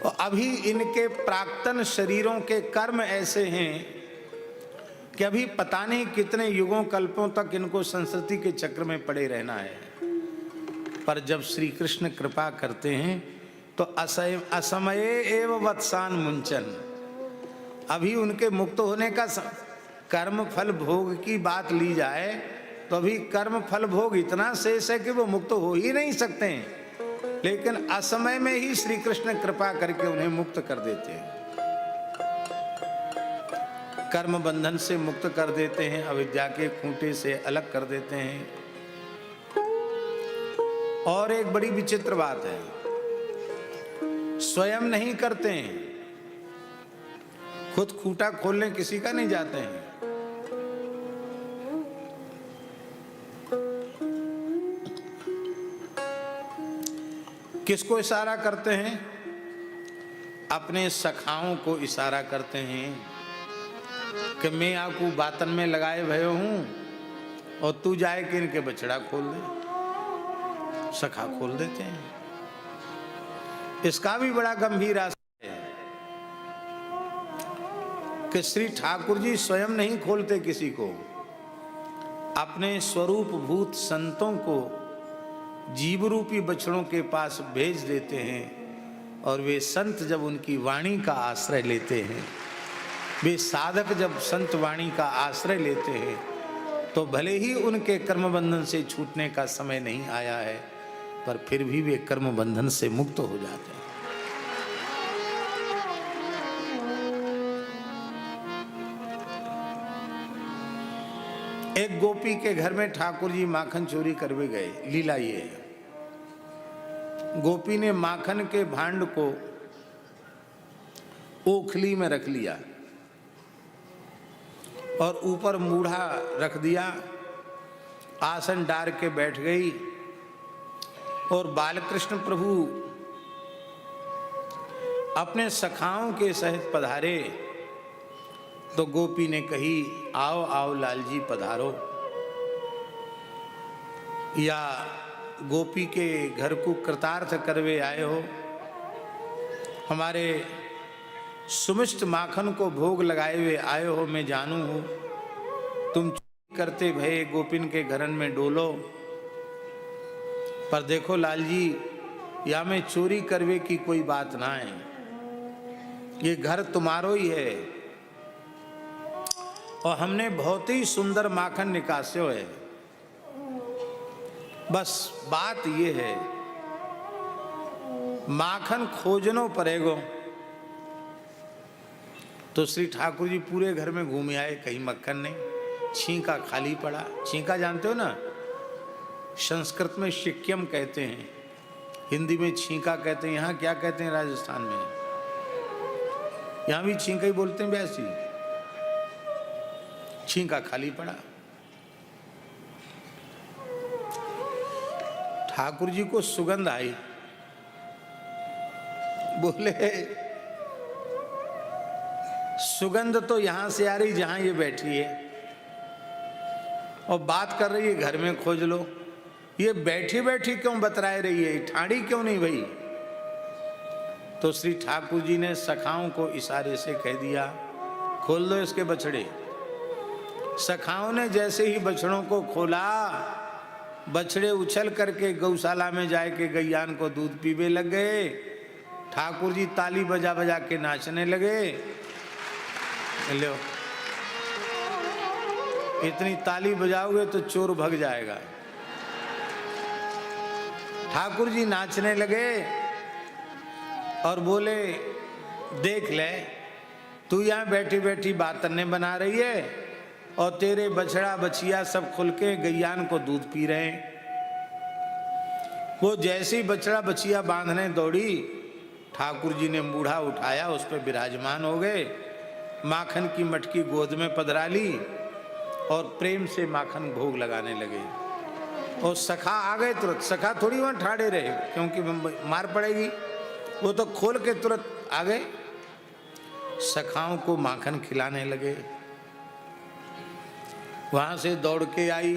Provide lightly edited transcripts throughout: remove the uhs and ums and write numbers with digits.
और अभी इनके प्राक्तन शरीरों के कर्म ऐसे हैं कि अभी पता नहीं कितने युगों कल्पों तक इनको संस्कृति के चक्र में पड़े रहना है। पर जब श्री कृष्ण कृपा करते हैं तो असमये एव वत्सान मुंचन, अभी उनके मुक्त होने का कर्म फल भोग की बात ली जाए तो अभी कर्म फल भोग इतना शेष है कि वो मुक्त हो ही नहीं सकते हैं, लेकिन असमय में ही श्री कृष्ण कृपा करके उन्हें मुक्त कर देते हैं, कर्म बंधन से मुक्त कर देते हैं, अविद्या के खूंटे से अलग कर देते हैं। और एक बड़ी विचित्र बात है, स्वयं नहीं करते हैं, खुद खूंटा खोलने किसी का नहीं जाते हैं। किसको इशारा करते हैं? अपने सखाओं को इशारा करते हैं कि मैं आपको बातन में लगाए भय हूं और तू जाए कि इनके बछड़ा खोल दे। सखा खोल देते हैं। इसका भी बड़ा गंभीर आशय है कि श्री ठाकुर जी स्वयं नहीं खोलते किसी को, अपने स्वरूप भूत संतों को जीव रूपी बछड़ों के पास भेज देते हैं और वे संत जब उनकी वाणी का आश्रय लेते हैं, वे साधक जब संत वाणी का आश्रय लेते हैं तो भले ही उनके कर्म बंधन से छूटने का समय नहीं आया है, पर फिर भी वे कर्म बंधन से मुक्त हो जाते हैं। एक गोपी के घर में ठाकुर जी माखन चोरी करवे गए। लीला ये है, गोपी ने माखन के भांड को ओखली में रख लिया और ऊपर मूढ़ा रख दिया, आसन डार के बैठ गई और बालकृष्ण प्रभु अपने सखाओं के सहित पधारे तो गोपी ने कही, आओ आओ लाल जी पधारो। या गोपी के घर को कृतार्थ करवे आए हो, हमारे सुमिष्ट माखन को भोग लगाए हुए आए हो, मैं जानू हूँ तुम करते भये गोपिन के घरन में डोलो, पर देखो लाल जी या में चोरी करवे की कोई बात ना है, ये घर तुम्हारो ही है और हमने बहुत ही सुंदर माखन निकास्यो है, बस बात ये है माखन खोजनो पड़ेगो। तो श्री ठाकुर जी पूरे घर में घूम आए, कहीं मक्खन नहीं, छींका खाली पड़ा। छींका जानते हो ना, संस्कृत में शिक्यम कहते हैं, हिंदी में छींका कहते हैं, यहाँ क्या कहते हैं राजस्थान में? यहाँ भी छींका ही बोलते हैं वैसी। छींका खाली पड़ा। ठाकुर जी को सुगंध आई, बोले सुगंध तो यहां से आ रही जहां ये बैठी है और बात कर रही है घर में खोज लो, ये बैठी बैठी क्यों बतराए रही है, ठाड़ी क्यों नहीं भई? तो श्री ठाकुर जी ने सखाओं को इशारे से कह दिया, खोल दो इसके बछड़े। सखाओं ने जैसे ही बछड़ों को खोला, बछड़े उछल करके गौशाला में जाए के गैयान को दूध पीवे लग गए। ठाकुर जी ताली बजा बजा के नाचने लगे। लो, इतनी ताली बजाओगे तो चोर भाग जाएगा। ठाकुर जी नाचने लगे और बोले, देख ले तू यहाँ बैठी बैठी बातने बना रही है और तेरे बछड़ा बछिया सब खुल के गैयान को दूध पी रहे हैं। वो जैसे ही बछड़ा बछिया बांधने दौड़ी, ठाकुर जी ने मूढ़ा उठाया, उस पर विराजमान हो गए, माखन की मटकी गोद में पधरा ली और प्रेम से माखन भोग लगाने लगे। और सखा आ गए तुरंत। सखा थोड़ी वहां ठाड़े रहे क्योंकि मार पड़ेगी, वो तो खोल के तुरंत आ गए, सखाओं को माखन खिलाने लगे। वहां से दौड़ के आई,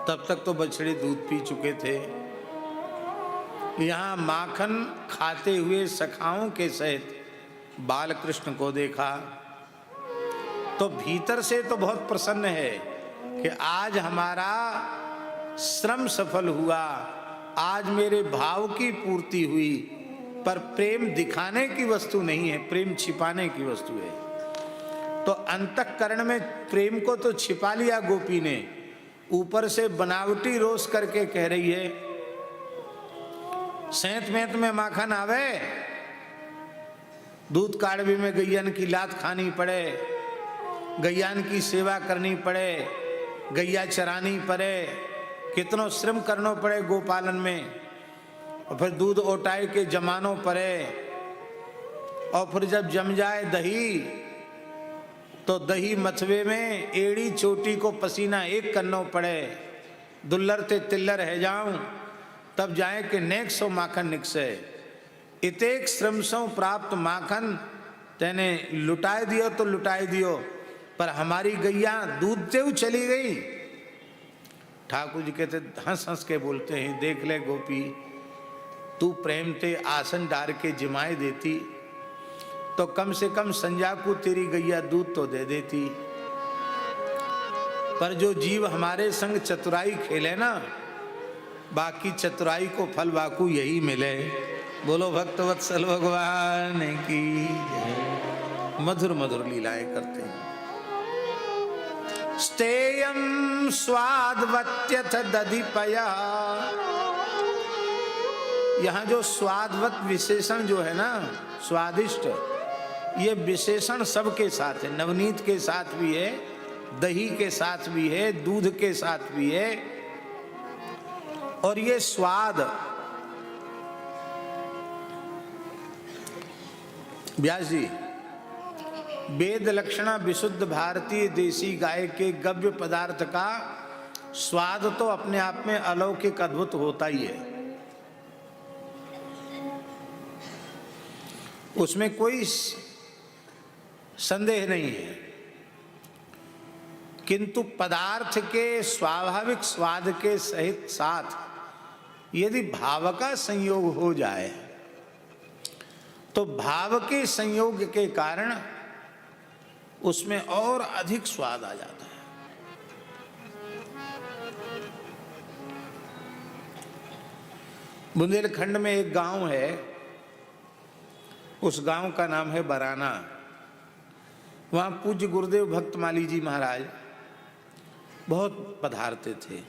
तब तक तो बछड़े दूध पी चुके थे। यहाँ माखन खाते हुए सखाओं के सहित बाल कृष्ण को देखा तो भीतर से तो बहुत प्रसन्न है कि आज हमारा श्रम सफल हुआ, आज मेरे भाव की पूर्ति हुई। पर प्रेम दिखाने की वस्तु नहीं है, प्रेम छिपाने की वस्तु है। तो अंतःकरण में प्रेम को तो छिपा लिया गोपी ने, ऊपर से बनावटी रोष करके कह रही है सेंत मेंत में माखन आवे, दूध काड़वी में गैयन की लात खानी पड़े, गैयान की सेवा करनी पड़े, गैया चरानी पड़े, कितनो श्रम करना पड़े गोपालन में, और फिर दूध ओटाई के जमानो पड़े, और फिर जब जम जाए दही तो दही मथवे में एड़ी चोटी को पसीना एक करना पड़े, दुल्लर ते तिल्लर है जाऊं तब जाए कि नेक सो माखन निकसे। इतेक श्रम सो प्राप्त माखन तेने लुटाए दियो तो लुटाए दियो, पर हमारी गैया दूध देव चली गई। ठाकुर जी कहते हंस हंस के बोलते हैं, देख ले गोपी, तू प्रेम ते आसन डार के जिमाए देती तो कम से कम संजा को तेरी गैया दूध तो दे देती। पर जो जीव हमारे संग चतुराई खेले ना, बाकी चतुराई को फल बाकू यही मिले। बोलो भक्तवत्सल भगवान की जय। मधुर मधुर लीलाएं करते हैं। स्तेयम स्वादवत्यथ दधिपया, यहाँ जो स्वादवत विशेषण जो है ना, स्वादिष्ट, ये विशेषण सबके साथ है। नवनीत के साथ भी है, दही के साथ भी है, दूध के साथ भी है। और ये स्वाद व्यास जी वेद लक्षणा विशुद्ध भारतीय देसी गाय के गव्य पदार्थ का स्वाद तो अपने आप में अलौकिक अद्भुत होता ही है, उसमें कोई संदेह नहीं है। किंतु पदार्थ के स्वाभाविक स्वाद के सहित साथ यदि भाव का संयोग हो जाए तो भाव के संयोग के कारण उसमें और अधिक स्वाद आ जाता है। बुंदेलखंड में एक गांव है, उस गांव का नाम है बराना। वहाँ पूज्य गुरुदेव भक्तमाली जी महाराज बहुत पधारते थे।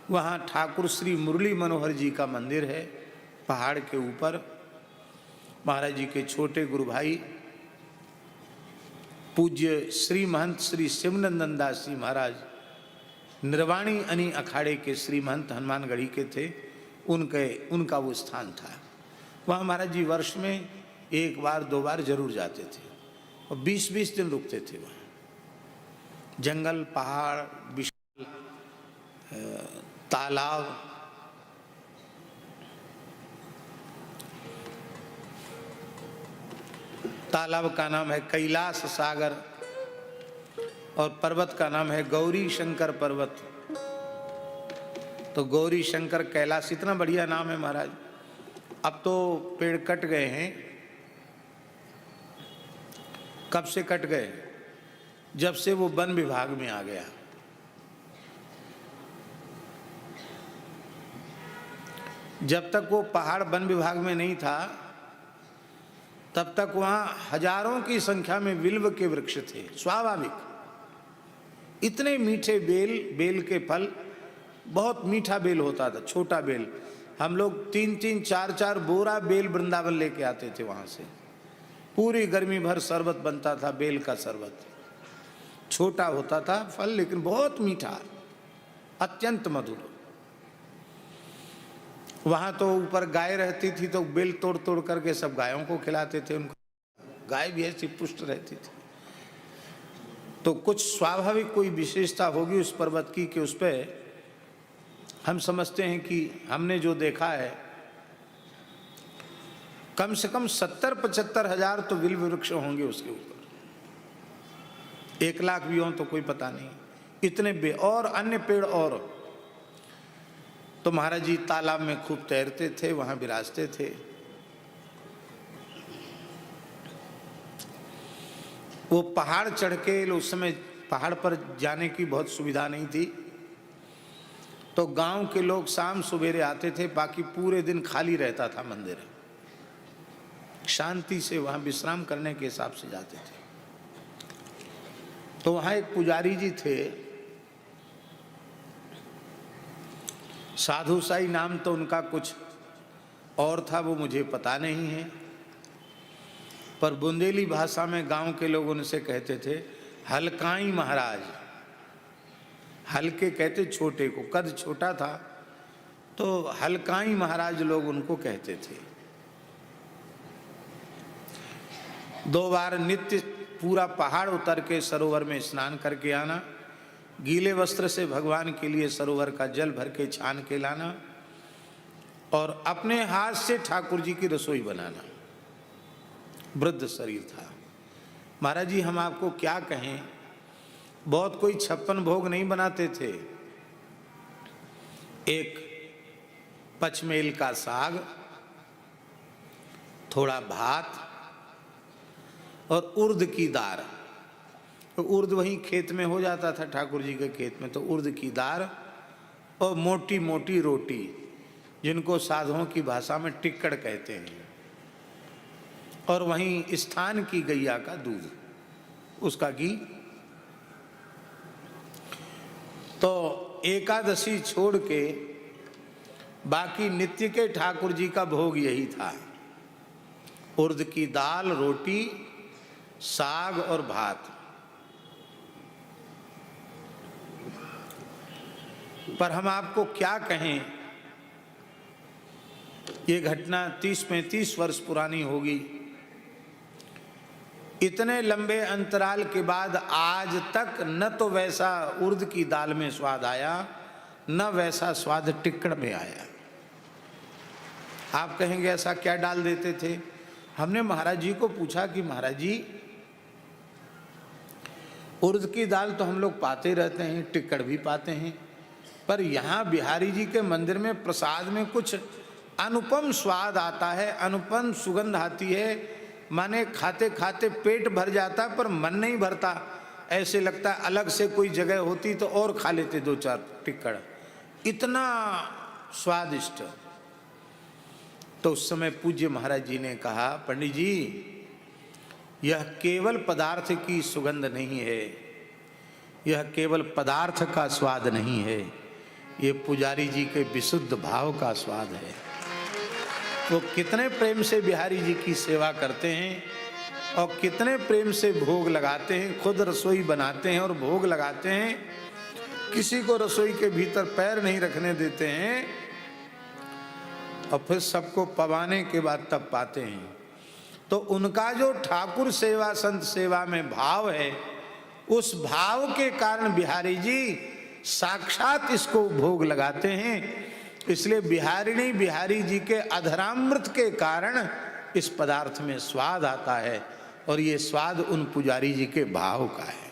वहाँ ठाकुर श्री मुरली मनोहर जी का मंदिर है पहाड़ के ऊपर। महाराज जी के छोटे गुरु भाई पूज्य श्री महंत श्री शिवनंदन दास जी महाराज निर्वाणी अनि अखाड़े के श्री महंत हनुमानगढ़ी के थे, उनका वो स्थान था। वहाँ महाराज जी वर्ष में एक बार दो बार जरूर जाते थे और 20-20 दिन रुकते थे वहाँ। जंगल, पहाड़, विशाल तालाब, तालाब का नाम है कैलाश सागर और पर्वत का नाम है गौरी शंकर पर्वत। तो गौरी शंकर कैलाश इतना बढ़िया नाम है महाराज। अब तो पेड़ कट गए हैं। कब से कट गए? जब से वो वन विभाग में आ गया। जब तक वो पहाड़ वन विभाग में नहीं था तब तक वहाँ हजारों की संख्या में बिल्व के वृक्ष थे। स्वाभाविक इतने मीठे बेल के फल, बहुत मीठा बेल होता था, छोटा बेल। हम लोग 3-3, 4-4 बोरा बेल वृंदावन लेके आते थे वहाँ से। पूरी गर्मी भर शरबत बनता था, बेल का शरबत। छोटा होता था फल लेकिन बहुत मीठा, अत्यंत मधुर। वहाँ तो ऊपर गाय रहती थी तो बेल तोड़ तोड़ करके सब गायों को खिलाते थे। उनको गाय भी ऐसी पुष्ट रहती थी। तो कुछ स्वाभाविक कोई विशेषता होगी उस पर्वत की कि उस पर हम समझते हैं कि हमने जो देखा है कम से कम 70-75 हजार तो बिल्व वृक्ष होंगे उसके ऊपर। 1 लाख भी हों तो कोई पता नहीं, इतने और अन्य पेड़। और तो महाराज जी तालाब में खूब तैरते थे, वहां विराजते थे। वो पहाड़ चढ़ के, उस समय पहाड़ पर जाने की बहुत सुविधा नहीं थी, तो गांव के लोग शाम सवेरे आते थे, बाकी पूरे दिन खाली रहता था मंदिर। शांति से वहां विश्राम करने के हिसाब से जाते थे। तो वहां एक पुजारी जी थे, साधु साई नाम तो उनका कुछ और था, वो मुझे पता नहीं है, पर बुंदेली भाषा में गांव के लोग उनसे कहते थे हलकाई महाराज। हल्के कहते छोटे को, कद छोटा था तो हलकाई महाराज लोग उनको कहते थे। 2 बार नित्य पूरा पहाड़ उतर के सरोवर में स्नान करके आना, गीले वस्त्र से भगवान के लिए सरोवर का जल भर के छान के लाना, और अपने हाथ से ठाकुर जी की रसोई बनाना। वृद्ध शरीर था। महाराज जी हम आपको क्या कहें, बहुत कोई 56 भोग नहीं बनाते थे। एक पचमेल का साग, थोड़ा भात और उर्द की दाल। तो उर्द वहीं खेत में हो जाता था, ठाकुर जी के खेत में, तो उर्द की दाल और मोटी मोटी रोटी, जिनको साधुओं की भाषा में टिक्कड़ कहते हैं, और वहीं स्थान की गैया का दूध, उसका घी। तो एकादशी छोड़ के बाकी नित्य के ठाकुर जी का भोग यही था, उर्द की दाल, रोटी, साग और भात। पर हम आपको क्या कहें, ये घटना 30-35 वर्ष पुरानी होगी। इतने लंबे अंतराल के बाद आज तक न तो वैसा उर्द की दाल में स्वाद आया, न वैसा स्वाद टिक्कड़ में आया। आप कहेंगे ऐसा क्या डाल देते थे? हमने महाराज जी को पूछा कि महाराज जी उर्द की दाल तो हम लोग पाते रहते हैं, टिक्कड़ भी पाते हैं, पर यहाँ बिहारी जी के मंदिर में प्रसाद में कुछ अनुपम स्वाद आता है, अनुपम सुगंध आती है, माने खाते खाते पेट भर जाता पर मन नहीं भरता। ऐसे लगता है अलग से कोई जगह होती तो और खा लेते 2-4 टिक्कड़, इतना स्वादिष्ट। तो उस समय पूज्य महाराज जी ने कहा, पंडित जी यह केवल पदार्थ की सुगंध नहीं है, यह केवल पदार्थ का स्वाद नहीं है, ये पुजारी जी के विशुद्ध भाव का स्वाद है। वो कितने प्रेम से बिहारी जी की सेवा करते हैं और कितने प्रेम से भोग लगाते हैं, खुद रसोई बनाते हैं और भोग लगाते हैं, किसी को रसोई के भीतर पैर नहीं रखने देते हैं, और फिर सबको पवाने के बाद तब पाते हैं। तो उनका जो ठाकुर सेवा, संत सेवा में भाव है, उस भाव के कारण बिहारी जी साक्षात इसको भोग लगाते हैं। इसलिए बिहारिणी बिहारी जी के अधरामृत के कारण इस पदार्थ में स्वाद आता है, और ये स्वाद उन पुजारी जी के भाव का है।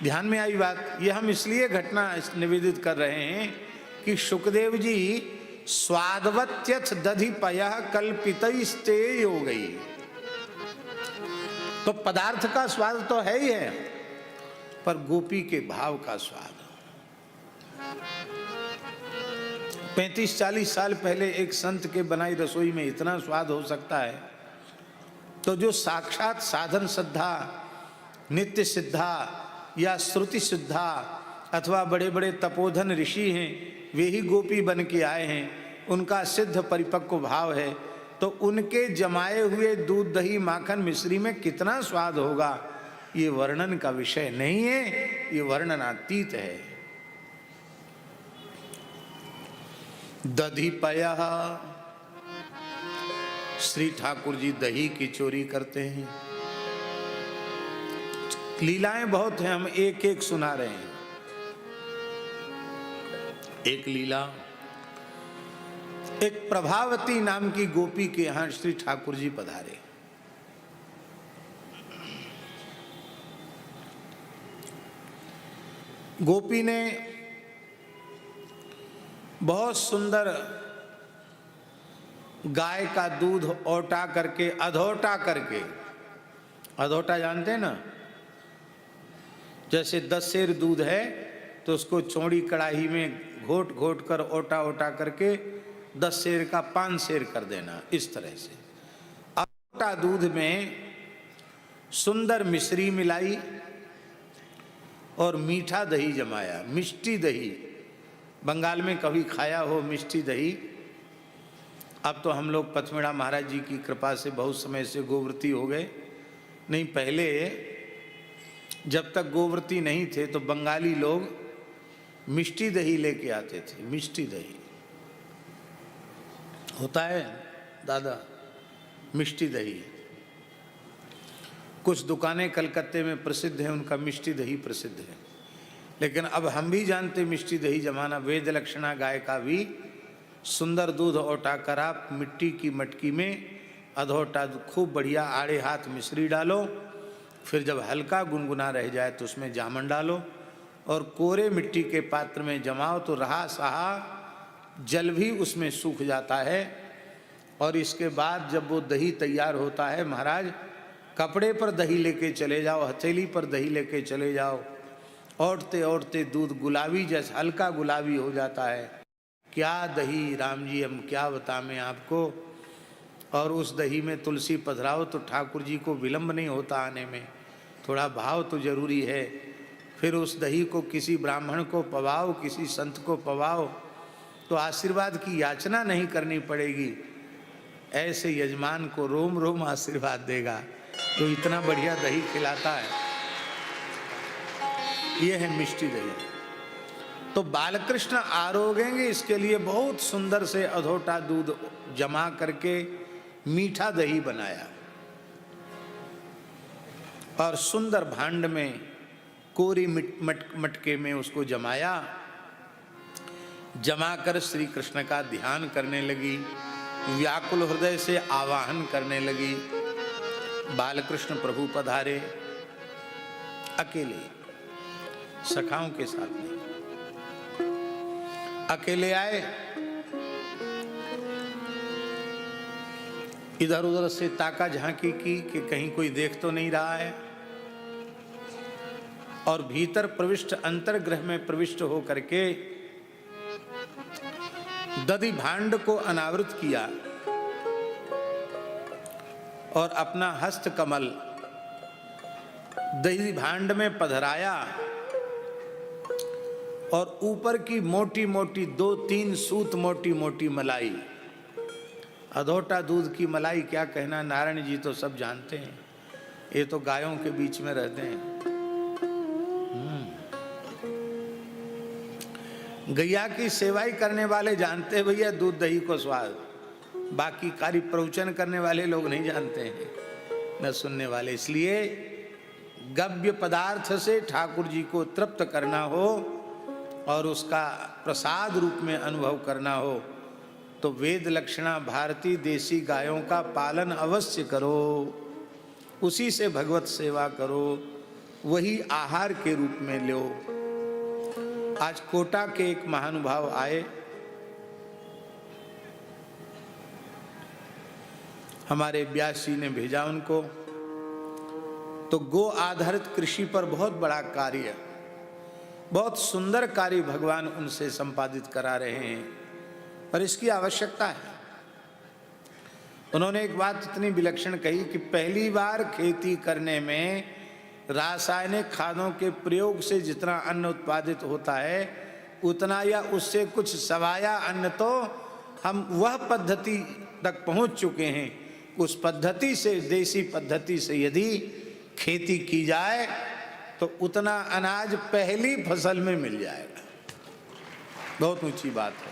ध्यान में आई बात? ये हम इसलिए घटना निवेदित कर रहे हैं कि शुकदेव जी स्वादवत्यथ दधिपयः कल्पितैस्ते हो गई। तो पदार्थ का स्वाद तो है ही है, पर गोपी के भाव का स्वाद। 35-40 साल पहले एक संत के बनाई रसोई में इतना स्वाद हो सकता है, तो जो साक्षात साधन सिद्धा, नित्य सिद्धा या श्रुति सिद्धा अथवा बड़े बड़े तपोधन ऋषि हैं, वे ही गोपी बन के आए हैं, उनका सिद्ध परिपक्व भाव है, तो उनके जमाए हुए दूध दही माखन मिश्री में कितना स्वाद होगा, ये वर्णन का विषय नहीं है, ये वर्णनातीत है। दधिपयः, श्री ठाकुर जी दही की चोरी करते हैं। लीलाएं बहुत हैं, हम एक एक सुना रहे हैं। एक लीला, एक प्रभावती नाम की गोपी के यहां श्री ठाकुर जी पधारे। गोपी ने बहुत सुंदर गाय का दूध औटा करके, अधौटा करके, अधौटा जानते हैं ना, जैसे 10 सेर दूध है तो उसको चौड़ी कढ़ाई में घोट घोट कर ओटा ओटा करके 10 सेर का 5 सेर कर देना, इस तरह से। अधौटा दूध में सुंदर मिश्री मिलाई और मीठा दही जमाया, मिष्टी दही। बंगाल में कभी खाया हो मिष्टी दही? अब तो हम लोग पथमेड़ा महाराज जी की कृपा से बहुत समय से गोव्रती हो गए, नहीं पहले जब तक गोव्रती नहीं थे तो बंगाली लोग मिष्टी दही लेके आते थे। मिष्टी दही होता है दादा, मिष्टी दही। कुछ दुकानें कलकत्ते में प्रसिद्ध हैं, उनका मिष्टी दही प्रसिद्ध है। लेकिन अब हम भी जानते मिष्टी दही जमाना। वेद लक्षणा गाय का भी सुंदर दूध औटा कर आप मिट्टी की मटकी में अधौटा खूब बढ़िया आड़े हाथ मिश्री डालो, फिर जब हल्का गुनगुना रह जाए तो उसमें जामन डालो और कोरे मिट्टी के पात्र में जमाओ तो रहा सहा जल भी उसमें सूख जाता है। और इसके बाद जब वो दही तैयार होता है महाराज, कपड़े पर दही लेके चले जाओ, हथेली पर दही लेके चले जाओ, औटते औटते दूध गुलाबी जैसा हल्का गुलाबी हो जाता है। क्या दही राम जी, हम क्या बताएं आपको। और उस दही में तुलसी पधराओ तो ठाकुर जी को विलंब नहीं होता आने में, थोड़ा भाव तो जरूरी है। फिर उस दही को किसी ब्राह्मण को पवाओ, किसी संत को पवाओ तो आशीर्वाद की याचना नहीं करनी पड़ेगी। ऐसे यजमान को रोम रोम आशीर्वाद देगा तो इतना बढ़िया दही खिलाता है। ये है मिष्टी दही। तो बालकृष्ण आरोगेंगे, इसके लिए बहुत सुंदर से अधौटा दूध जमा करके मीठा दही बनाया और सुंदर भांड में कोरी मटके में उसको जमाया। जमाकर श्री कृष्ण का ध्यान करने लगी, व्याकुल हृदय से आवाहन करने लगी। बालकृष्ण प्रभु पधारे, अकेले, सखाओं के साथ नहीं, अकेले आए। इधर उधर से ताका झांकी की कि कहीं कोई देख तो नहीं रहा है, और भीतर प्रविष्ट, अंतर्गृह में प्रविष्ट हो करके दधि भांड को अनावृत किया और अपना हस्त कमल दही भांड में पधराया और ऊपर की मोटी मोटी 2-3 सूत मोटी मोटी मलाई, अधौटा दूध की मलाई क्या कहना, नारायण जी तो सब जानते हैं, ये तो गायों के बीच में रहते हैं। गैया की सेवाई करने वाले जानते हैं भैया दूध दही को स्वाद, बाकी कार्य प्रवचन करने वाले लोग नहीं जानते हैं, न सुनने वाले। इसलिए गव्य पदार्थ से ठाकुर जी को तृप्त करना हो और उसका प्रसाद रूप में अनुभव करना हो तो वेद लक्षणा भारतीय देसी गायों का पालन अवश्य करो, उसी से भगवत सेवा करो, वही आहार के रूप में लो। आज कोटा के एक महानुभाव आए, हमारे व्यास जी ने भेजा उनको। तो गो आधारित कृषि पर बहुत बड़ा कार्य, बहुत सुंदर कार्य भगवान उनसे संपादित करा रहे हैं, पर इसकी आवश्यकता है। उन्होंने एक बात इतनी विलक्षण कही कि पहली बार खेती करने में रासायनिक खादों के प्रयोग से जितना अन्न उत्पादित होता है उतना या उससे कुछ सवाया अन्न तो हम वह पद्धति तक पहुंच चुके हैं। उस पद्धति से, देसी पद्धति से यदि खेती की जाए तो उतना अनाज पहली फसल में मिल जाएगा। बहुत ऊंची बात है,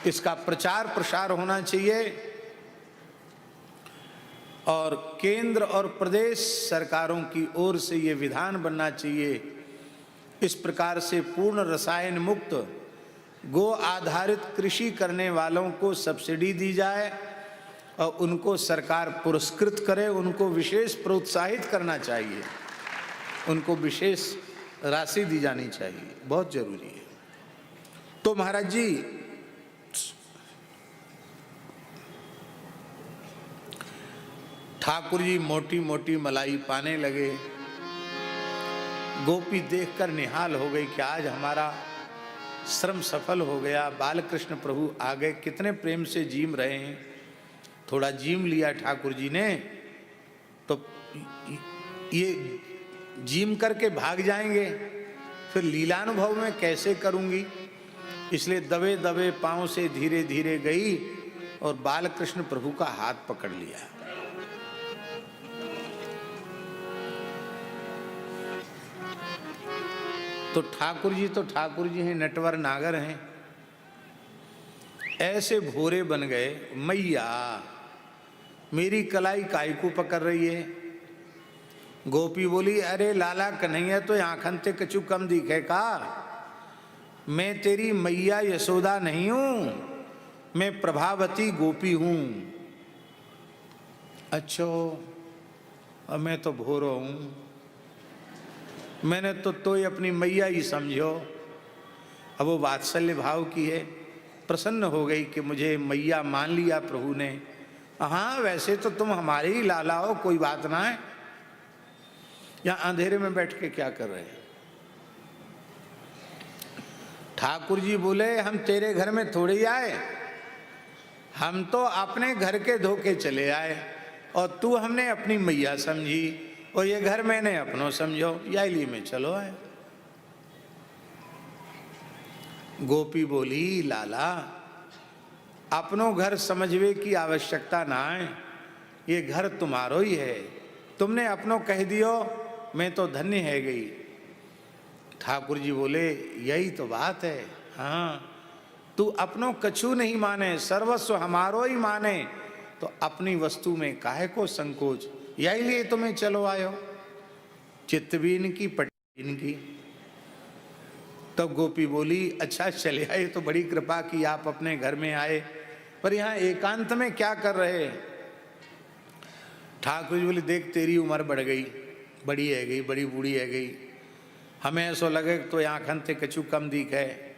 इसका प्रचार प्रसार होना चाहिए और केंद्र और प्रदेश सरकारों की ओर से ये विधान बनना चाहिए। इस प्रकार से पूर्ण रसायन मुक्त गो आधारित कृषि करने वालों को सब्सिडी दी जाए और उनको सरकार पुरस्कृत करे, उनको विशेष प्रोत्साहित करना चाहिए, उनको विशेष राशि दी जानी चाहिए, बहुत जरूरी है। तो महाराज जी ठाकुर जी मोटी मोटी मलाई पाने लगे। गोपी देखकर निहाल हो गई कि आज हमारा श्रम सफल हो गया। बालकृष्ण प्रभु आ गए, कितने प्रेम से जीम रहे हैं। थोड़ा जीम लिया ठाकुर जी ने तो ये जीम करके भाग जाएंगे, फिर लीलानुभव में कैसे करूंगी। इसलिए दबे दबे पांव से धीरे धीरे गई और बालकृष्ण प्रभु का हाथ पकड़ लिया। तो ठाकुर जी हैं, नटवर नागर हैं, ऐसे भोरे बन गए। मैया मेरी कलाई काय को पकड़ रही है। गोपी बोली, अरे लाला कन्हैया तो आंखन ते कछु कम दिखे का। मैं तेरी मैया यशोदा नहीं हूं, मैं प्रभावती गोपी हूं। अच्छो, अब मैं तो भोरो हूं, मैंने तो ही अपनी मैया ही समझो। अब वो वात्सल्य भाव की है, प्रसन्न हो गई कि मुझे मैया मान लिया प्रभु ने। हाँ वैसे तो तुम हमारे ही लाला हो, कोई बात ना है। यहाँ अंधेरे में बैठ के क्या कर रहे हैं। ठाकुर जी बोले, हम तेरे घर में थोड़े ही आए, हम तो अपने घर के धोखे चले आए और तू हमने अपनी मैया समझी और ये घर मैंने अपनों समझो, यही लिए में चलो आए। गोपी बोली, लाला अपनों घर समझवे की आवश्यकता ना है, ये घर तुम्हारो ही है, तुमने अपनों कह दियो, मैं तो धन्य है गई। ठाकुर जी बोले, यही तो बात है। हाँ तू अपनों कछु नहीं माने, सर्वस्व हमारो ही माने, तो अपनी वस्तु में काहे को संकोच, यही लिए तुम्हें चलो आयो। चित्त भी इनकी पट इनकी। तब गोपी बोली, अच्छा चले आए तो बड़ी कृपा की, आप अपने घर में आए, पर यहाँ एकांत में क्या कर रहे। ठाकुर जी बोले, देख तेरी उम्र बढ़ गई, बड़ी है गई, बड़ी बूढ़ी है गई, हमें ऐसा लगे तो आँखन से कछु कम दिख है,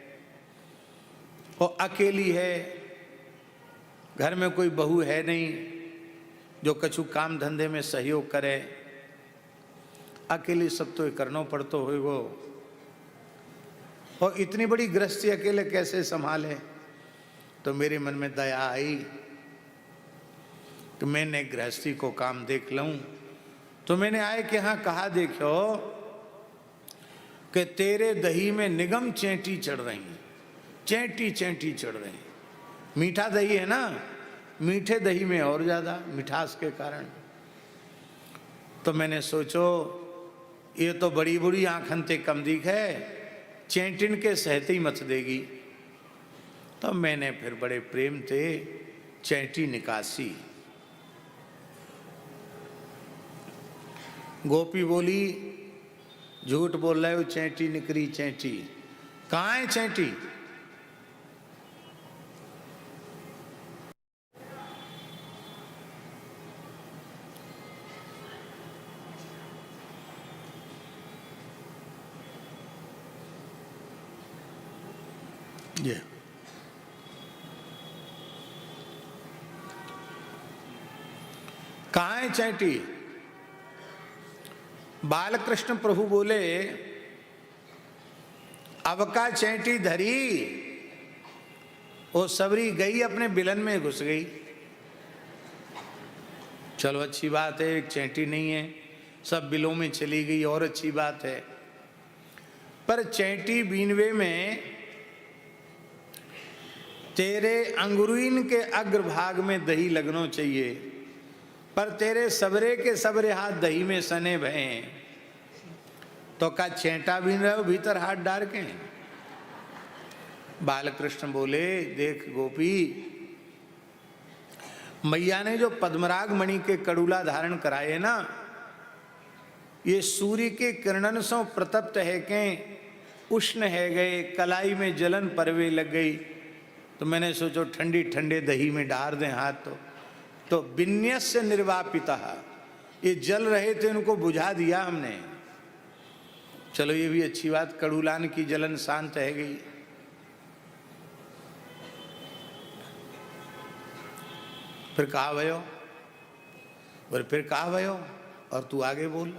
और अकेली है, घर में कोई बहू है नहीं जो कछु काम धंधे में सहयोग करे, अकेले सब तो करना पड़तो हो वो, और इतनी बड़ी गृहस्थी अकेले कैसे संभाले। तो मेरे मन में दया आई कि मैंने गृहस्थी को काम देख लूं। तो मैंने आए कि हाँ कहा देखो कि तेरे दही में निगम चेंटी चढ़ रही, चेंटी चेंटी चढ़ रही। मीठा दही है ना, मीठे दही में और ज्यादा मिठास के कारण। तो मैंने सोचो ये तो बड़ी बुरी आंखन ते कम दिख है, चेंटिन के सहते ही मत देगी। तो मैंने फिर बड़े प्रेम से चेंटी निकासी। गोपी बोली, झूठ बोल रहे हो, चेंटी निकली चेंटी। कहाँ है चेंटी? ये कहाँ है चैंटी? बालकृष्ण प्रभु बोले, अब का चैंटी धरी, वो सबरी गई अपने बिलन में घुस गई। चलो अच्छी बात है, एक चैंटी नहीं है, सब बिलों में चली गई, और अच्छी बात है। पर चैंटी बीनवे में तेरे अंगुरीन के अग्रभाग में दही लगना चाहिए, पर तेरे सबरे के सबरे हाथ दही में सने भये, तो का चेंटा बीन रहे हो भीतर हाथ डाल के। बालकृष्ण बोले, देख गोपी, मैया ने जो पद्मराग मणि के कड़ूला धारण कराए ना, ये सूर्य के किरणन से प्रतप्त है के उष्ण है गए, कलाई में जलन परवे लग गई। तो मैंने सोचो ठंडी ठंडे दही में डाल दें हाथ, तो विन्यस्य निर्वापिता, ये जल रहे थे उनको बुझा दिया हमने। चलो ये भी अच्छी बात, कड़ूलान की जलन शांत है गई। फिर कहा भयो, बोले फिर कहा भयो, और तू आगे बोल।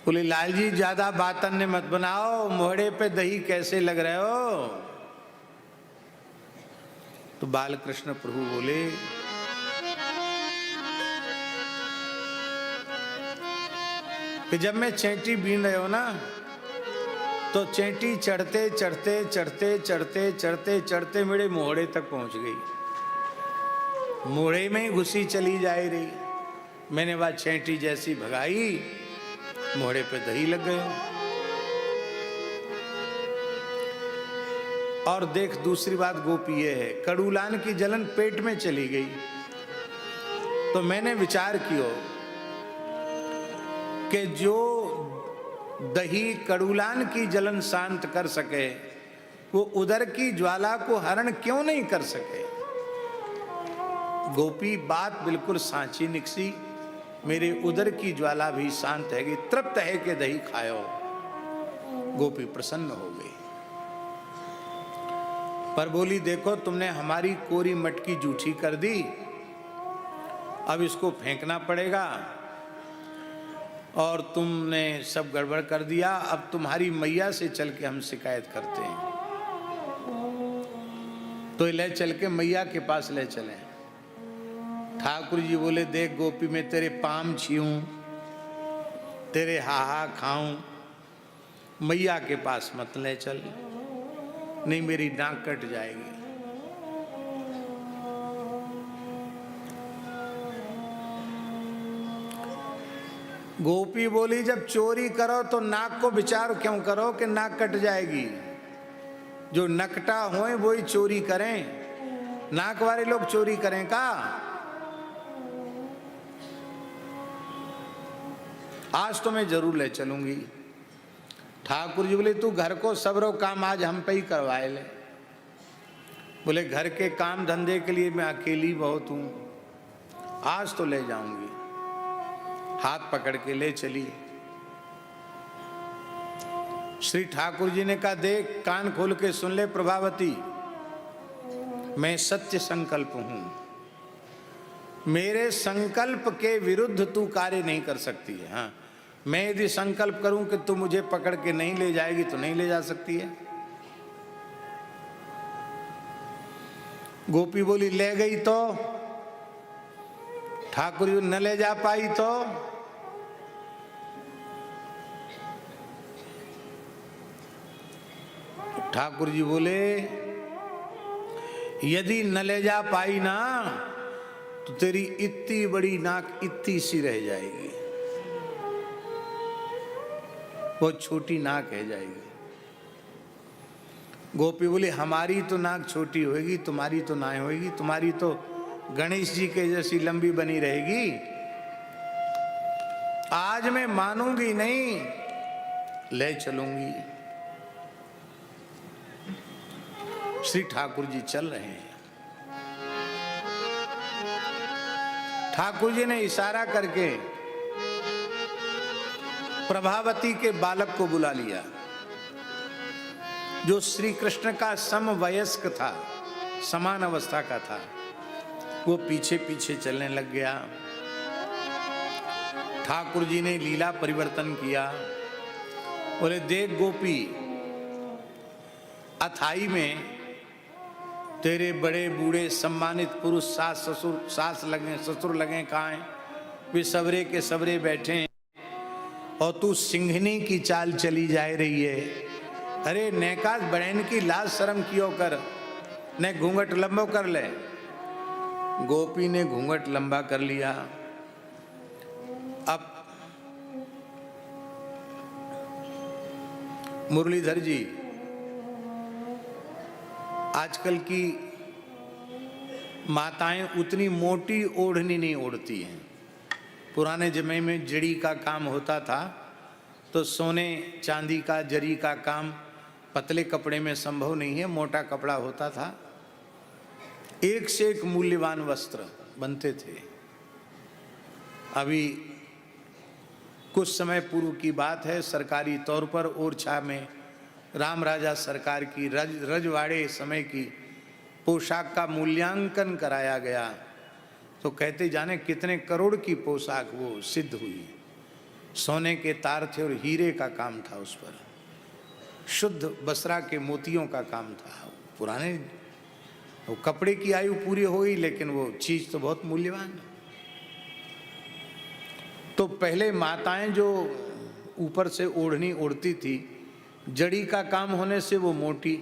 बोले लाल जी ज्यादा बातन ने मत बनाओ, मोहड़े पे दही कैसे लग रहे हो। तो बालकृष्ण प्रभु बोले कि जब मैं चैंटी बीन रहे हो ना, तो चैंटी चढ़ते चढ़ते चढ़ते चढ़ते चढ़ते चढ़ते मेरे मोहड़े तक पहुंच गई। मोहड़े में ही घुसी चली जा रही। मैंने वह चैंटी जैसी भगाई, मोहड़े पे दही लग गए। और देख दूसरी बात गोपी ये है, कड़ूलान की जलन पेट में चली गई। तो मैंने विचार किया कि जो दही कड़ूलान की जलन शांत कर सके, वो उदर की ज्वाला को हरण क्यों नहीं कर सके। गोपी बात बिल्कुल सांची निकसी। मेरे उदर की ज्वाला भी शांत है कि तृप्त है कि दही खायो। गोपी प्रसन्न हो गई, पर बोली देखो तुमने हमारी कोरी मटकी जूठी कर दी, अब इसको फेंकना पड़ेगा, और तुमने सब गड़बड़ कर दिया। अब तुम्हारी मैया से चल के हम शिकायत करते हैं। तो ले चल के मैया के पास ले चले। ठाकुर जी बोले देख गोपी मैं तेरे पाम छीऊं, तेरे हाहा खाऊं, मैया के पास मत ले चल, नहीं मेरी नाक कट जाएगी। गोपी बोली जब चोरी करो तो नाक को विचार क्यों करो कि नाक कट जाएगी। जो नकटा होए वही चोरी करें, नाक वाले लोग चोरी करें का। आज तो मैं जरूर ले चलूंगी। ठाकुर जी बोले तू घर को सबरो काम आज हम पे ही करवाए ले। बोले घर के काम धंधे के लिए मैं अकेली बहुत हूं, आज तो ले जाऊंगी। हाथ पकड़ के ले चली। श्री ठाकुर जी ने कहा देख कान खोल के सुन ले प्रभावती, मैं सत्य संकल्प हूं, मेरे संकल्प के विरुद्ध तू कार्य नहीं कर सकती है। हाँ, मैं यदि संकल्प करूं कि तू मुझे पकड़ के नहीं ले जाएगी तो नहीं ले जा सकती है। गोपी बोली ले गई तो, ठाकुर जी न ले जा पाई तो। ठाकुर जी बोले यदि न ले जा पाई ना तो तेरी इतनी बड़ी नाक इतनी सी रह जाएगी, बहुत छोटी नाक रह जाएगी। गोपी बोली हमारी तो नाक छोटी होगी, तुम्हारी तो ना होगी, तुम्हारी तो गणेश जी के जैसी लंबी बनी रहेगी। आज मैं मानूंगी नहीं, ले चलूंगी। श्री ठाकुर जी चल रहे हैं। ठाकुर जी ने इशारा करके प्रभावती के बालक को बुला लिया, जो श्री कृष्ण का समवयस्क था, समान अवस्था का था। वो पीछे पीछे चलने लग गया। ठाकुर जी ने लीला परिवर्तन किया। बोले देख गोपी, अथाई में तेरे बड़े बूढ़े सम्मानित पुरुष सास ससुर, सास लगे ससुर लगे कहाँ हैं? वे सबरे के सबरे बैठे हैं, और तू सिंघनी की चाल चली जा रही है। अरे नेकाज बहन की लाज शर्म कियो कर, ने घूंघट लंबो कर ले। गोपी ने घूंघट लंबा कर लिया। अब मुरलीधर जी, आजकल की माताएं उतनी मोटी ओढ़नी नहीं ओढ़ती हैं। पुराने जमाने में जड़ी का काम होता था, तो सोने चांदी का जरी का काम पतले कपड़े में संभव नहीं है, मोटा कपड़ा होता था। एक से एक मूल्यवान वस्त्र बनते थे। अभी कुछ समय पूर्व की बात है, सरकारी तौर पर ओरछा में राम राजा सरकार की रजवाड़े समय की पोशाक का मूल्यांकन कराया गया तो कहते जाने कितने करोड़ की पोशाक वो सिद्ध हुई। सोने के तार थे और हीरे का काम था उस पर, शुद्ध बसरा के मोतियों का काम था। पुराने वो कपड़े की आयु पूरी हो गई लेकिन वो चीज तो बहुत मूल्यवान है। तो पहले माताएं जो ऊपर से ओढ़नी ओढ़ती थी, जड़ी का काम होने से वो मोटी,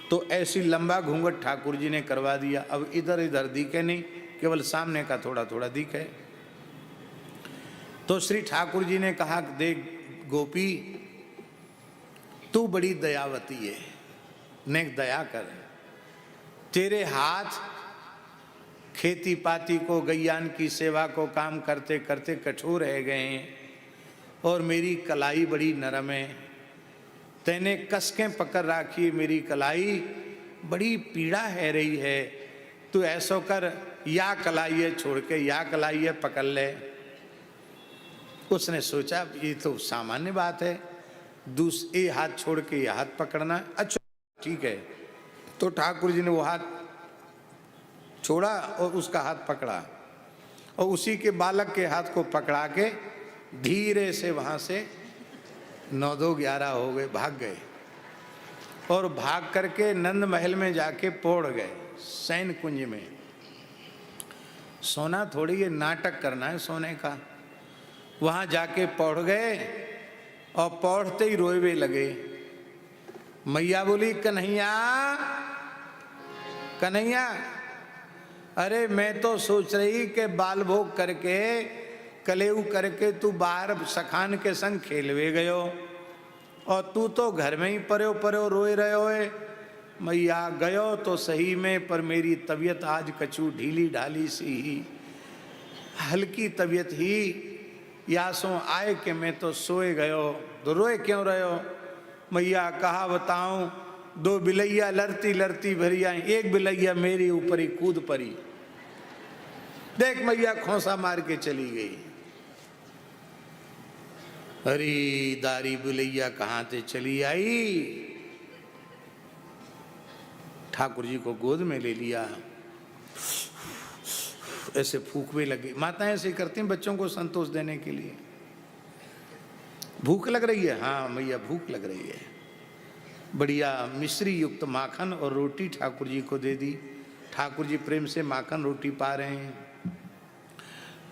तो ऐसी लंबा घूंघट ठाकुर जी ने करवा दिया। अब इधर इधर दिखे नहीं, केवल सामने का थोड़ा थोड़ा दिखे। तो श्री ठाकुर जी ने कहा, देख गोपी, तू बड़ी दयावती है, नेक दया कर। तेरे हाथ खेती पाती को, गैयान की सेवा को काम करते करते कठोर रह गए हैं और मेरी कलाई बड़ी नरम है। तैने कसकें पकड़ राखी, मेरी कलाई बड़ी पीड़ा है रही है। तू ऐसो कर, या कलाई है छोड़ के या कलाई है पकड़ ले। उसने सोचा ये तो सामान्य बात है, दूसरे हाथ छोड़ के यह हाथ पकड़ना, अच्छा ठीक है। तो ठाकुर जी ने वो हाथ छोड़ा और उसका हाथ पकड़ा और उसी के बालक के हाथ को पकड़ा के धीरे से वहां से 9-2-11 हो गए, भाग गए। और भाग करके नंद महल में जाके पौड़ गए, सैन कुंज में। सोना थोड़ी ये नाटक करना है सोने का। वहां जाके पौड़ गए और पौड़ते ही रोए लगे। मैया बोली, कन्हैया कन्हैया, अरे मैं तो सोच रही कि बाल भोग करके कलेऊ करके तू बाहर सखान के संग खेलवे गयो और तू तो घर में ही पर्यो पर्यो रोए रहे होए। मैया गयो तो सही में, पर मेरी तबीयत आज कछु ढीली ढाली सी ही, हल्की तबीयत ही यासों आए कि मैं तो सोए गयो। तो रोए क्यों रहे हो? मैया कहा बताऊं, 2 बिलैया लड़ती लड़ती भरी आई, एक बिलैया मेरी ऊपर ही कूद पड़ी। देख मैया खोसा मार के चली गई। अरे दारी बिलैया कहाँ से चली आई? ठाकुर जी को गोद में ले लिया, ऐसे फूकवे लगे। माताएं ऐसे करती हैं बच्चों को संतोष देने के लिए। भूख लग रही है? हाँ मैया भूख लग रही है। बढ़िया मिश्री युक्त माखन और रोटी ठाकुर जी को दे दी। ठाकुर जी प्रेम से माखन रोटी पा रहे हैं।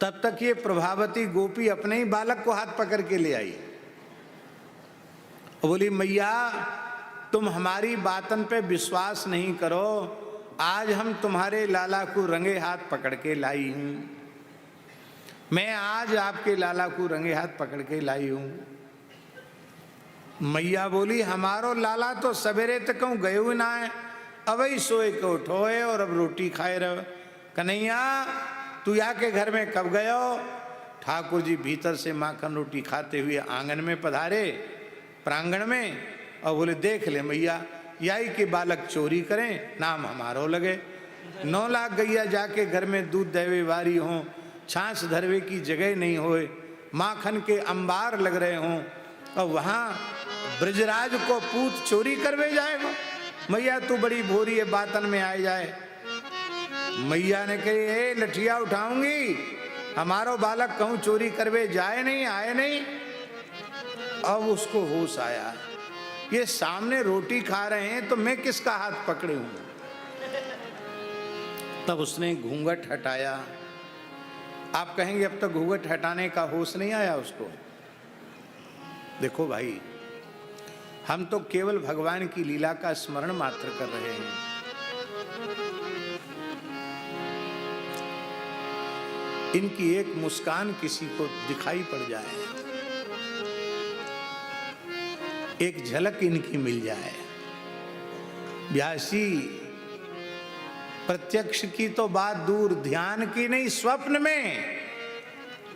तब तक ये प्रभावती गोपी अपने ही बालक को हाथ पकड़ के ले आई और बोली, मैया तुम हमारी बातन पे विश्वास नहीं करो, आज हम तुम्हारे लाला को रंगे हाथ पकड़ के लाई हूं। मैं आज आपके लाला को रंगे हाथ पकड़ के लाई हूं। मैया बोली, हमारो लाला तो सवेरे तक गए हुए ना है, अब ही सोए के उठोए और अब रोटी खाए रहो। कन्हैया तू या के घर में कब गयो? ठाकुर जी भीतर से माखन रोटी खाते हुए आंगन में पधारे, प्रांगण में, और बोले, देख ले मैया, याई के बालक चोरी करें, नाम हमारो लगे। 9 लाख गैया जाके घर में दूध देवे वारी हों, छाछ धरवे की जगह नहीं होए, माखन के अंबार लग रहे हों, और वहाँ ब्रजराज को पूत चोरी करवे जाएगा। मैया तू बड़ी भोरी है, बातन में आए जाए। मैया ने कही, ए लठिया उठाऊंगी, हमारो बालक कहूं चोरी करवे जाए नहीं, आए नहीं। अब उसको होश आया, ये सामने रोटी खा रहे हैं तो मैं किसका हाथ पकड़े हूं। तब उसने घूंघट हटाया। आप कहेंगे अब तक घूंघट हटाने का होश नहीं आया उसको। देखो भाई, हम तो केवल भगवान की लीला का स्मरण मात्र कर रहे हैं। इनकी एक मुस्कान किसी को दिखाई पड़ जाए, एक झलक इनकी मिल जाए। व्यासी प्रत्यक्ष की तो बात दूर, ध्यान की नहीं, स्वप्न में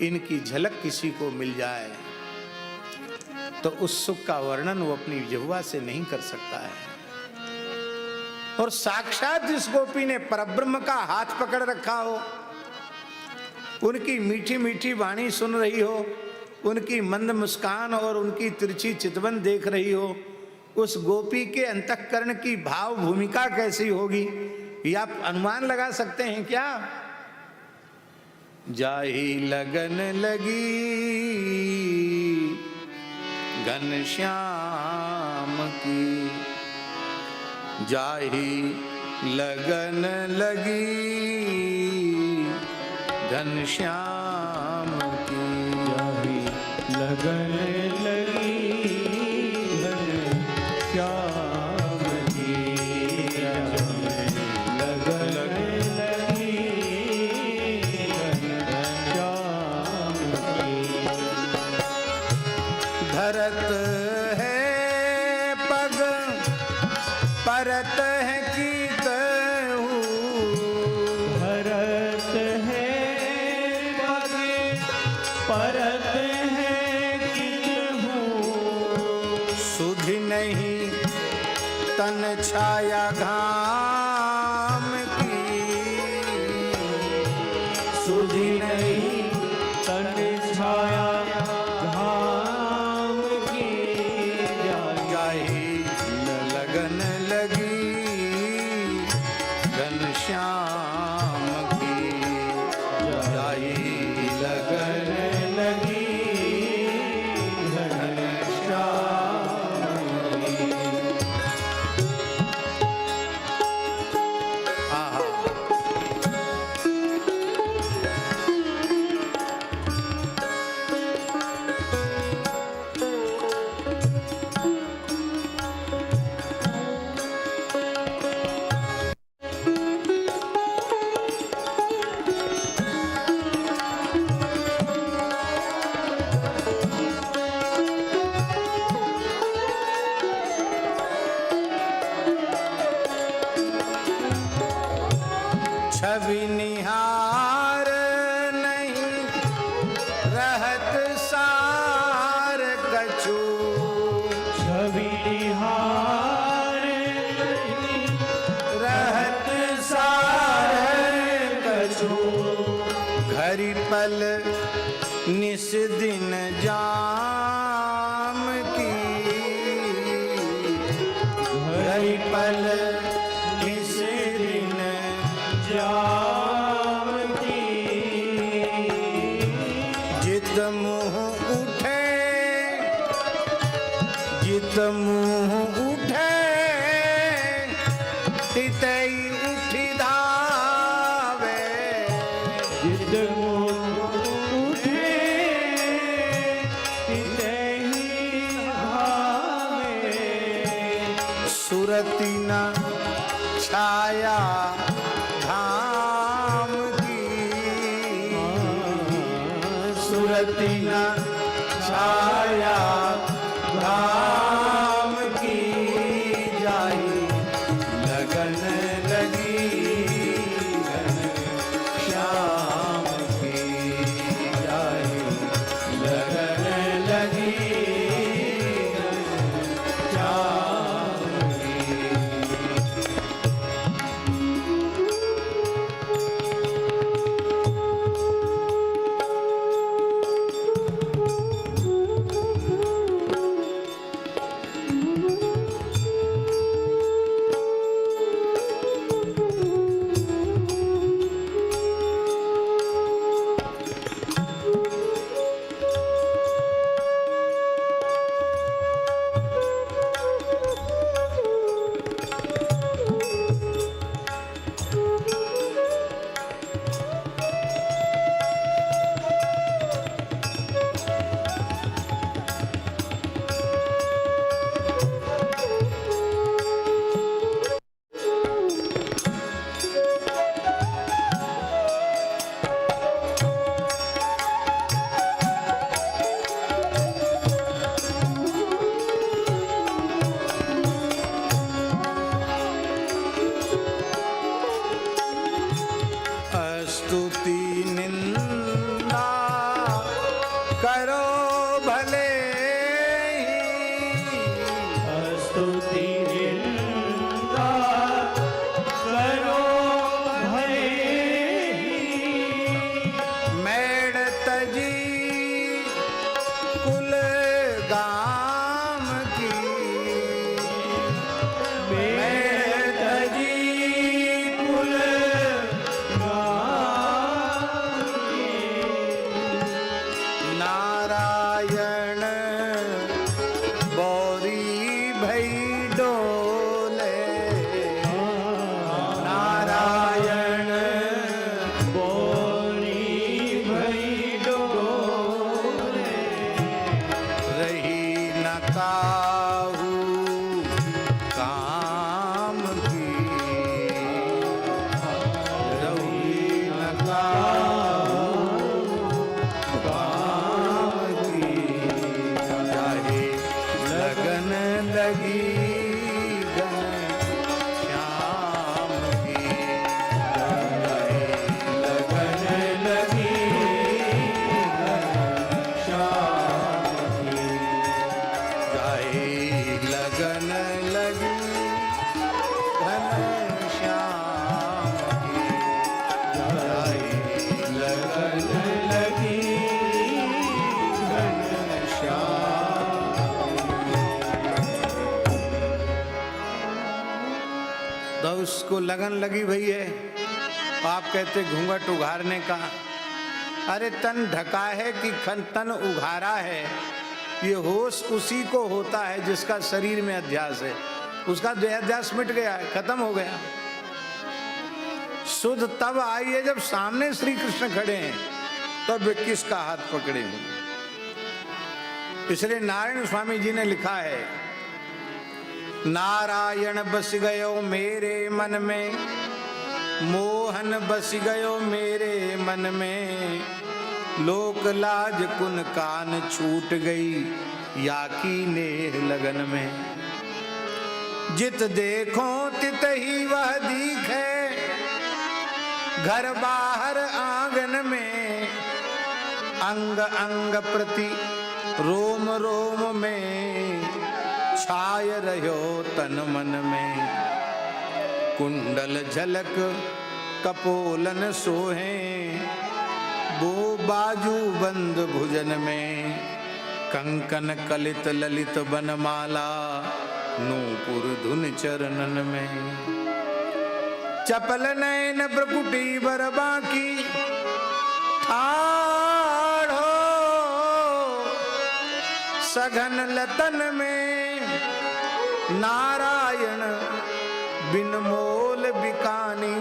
इनकी झलक किसी को मिल जाए तो उस सुख का वर्णन वो अपनी जिह्वा से नहीं कर सकता है। और साक्षात जिस गोपी ने परब्रह्म का हाथ पकड़ रखा हो, उनकी मीठी मीठी वाणी सुन रही हो, उनकी मंद मुस्कान और उनकी तिरछी चितवन देख रही हो, उस गोपी के अंतःकरण की भाव भूमिका कैसी होगी, ये आप अनुमान लगा सकते हैं क्या? जाही लगन लगी घनश्याम की, जाही लगन लगी घनश्याम की, जाही लगन लगी घनश्याम की, लगन लगी घनश्याम की। धरत है पग परत है की कहूँ, भरत है पग परत है किहूँ, सुधि नहीं तन छाया घाम की, सुधि नहीं तन छाया घाम की, जाही लगन लगी घनश्याम की, जाही लगन लगी घनश्याम की। आहा। छवि निहार नहीं रहत सार कछु, छवि निहार नहीं रहत सार कछु, घरी पल निस दिन जाम की, घरी पल निस दिन जाम की, जित मुँह उठे, जित मुँह उठे तितई उठी धावे, जित मुँह उठे तितहि भावे, सुरती न छाया धाम की, सुरती न छाया धाम की, जाही लगन लगी घनश्याम की, जाही लगन लगी घनश्याम की। तो उसको लगन लगी भई है, आप कहते घूंघट उघारने का। अरे तन ढका है कि तन उघारा है, ये होश उसी को होता है जिसका शरीर में अध्यास है। उसका देहाध्यास मिट गया है, खत्म हो गया। शुद्ध तब आई है जब सामने श्री कृष्ण खड़े हैं, तब वे किसका हाथ पकड़े हैं। इसलिए नारायण स्वामी जी ने लिखा है, नारायण बस गयो मेरे मन में, मोहन बस गयो मेरे मन में, लोक लाज कुन कान छूट गई, या की नेह लगन में। जित देखो तित ही वह दिखे, घर बाहर आंगन में, अंग अंग प्रति रोम रोम में, छाय रहो तन मन में। कुंडल झलक कपोलन सोहे, वो बाजू बंद भुजन में, कंकन कलित ललित बनमाला, नूपुर धुन चरणन में। चपल नयन प्रकुटी बरबा की, ठाढ़ो सघन लतन में, नारायण बिन मोल बिकानी,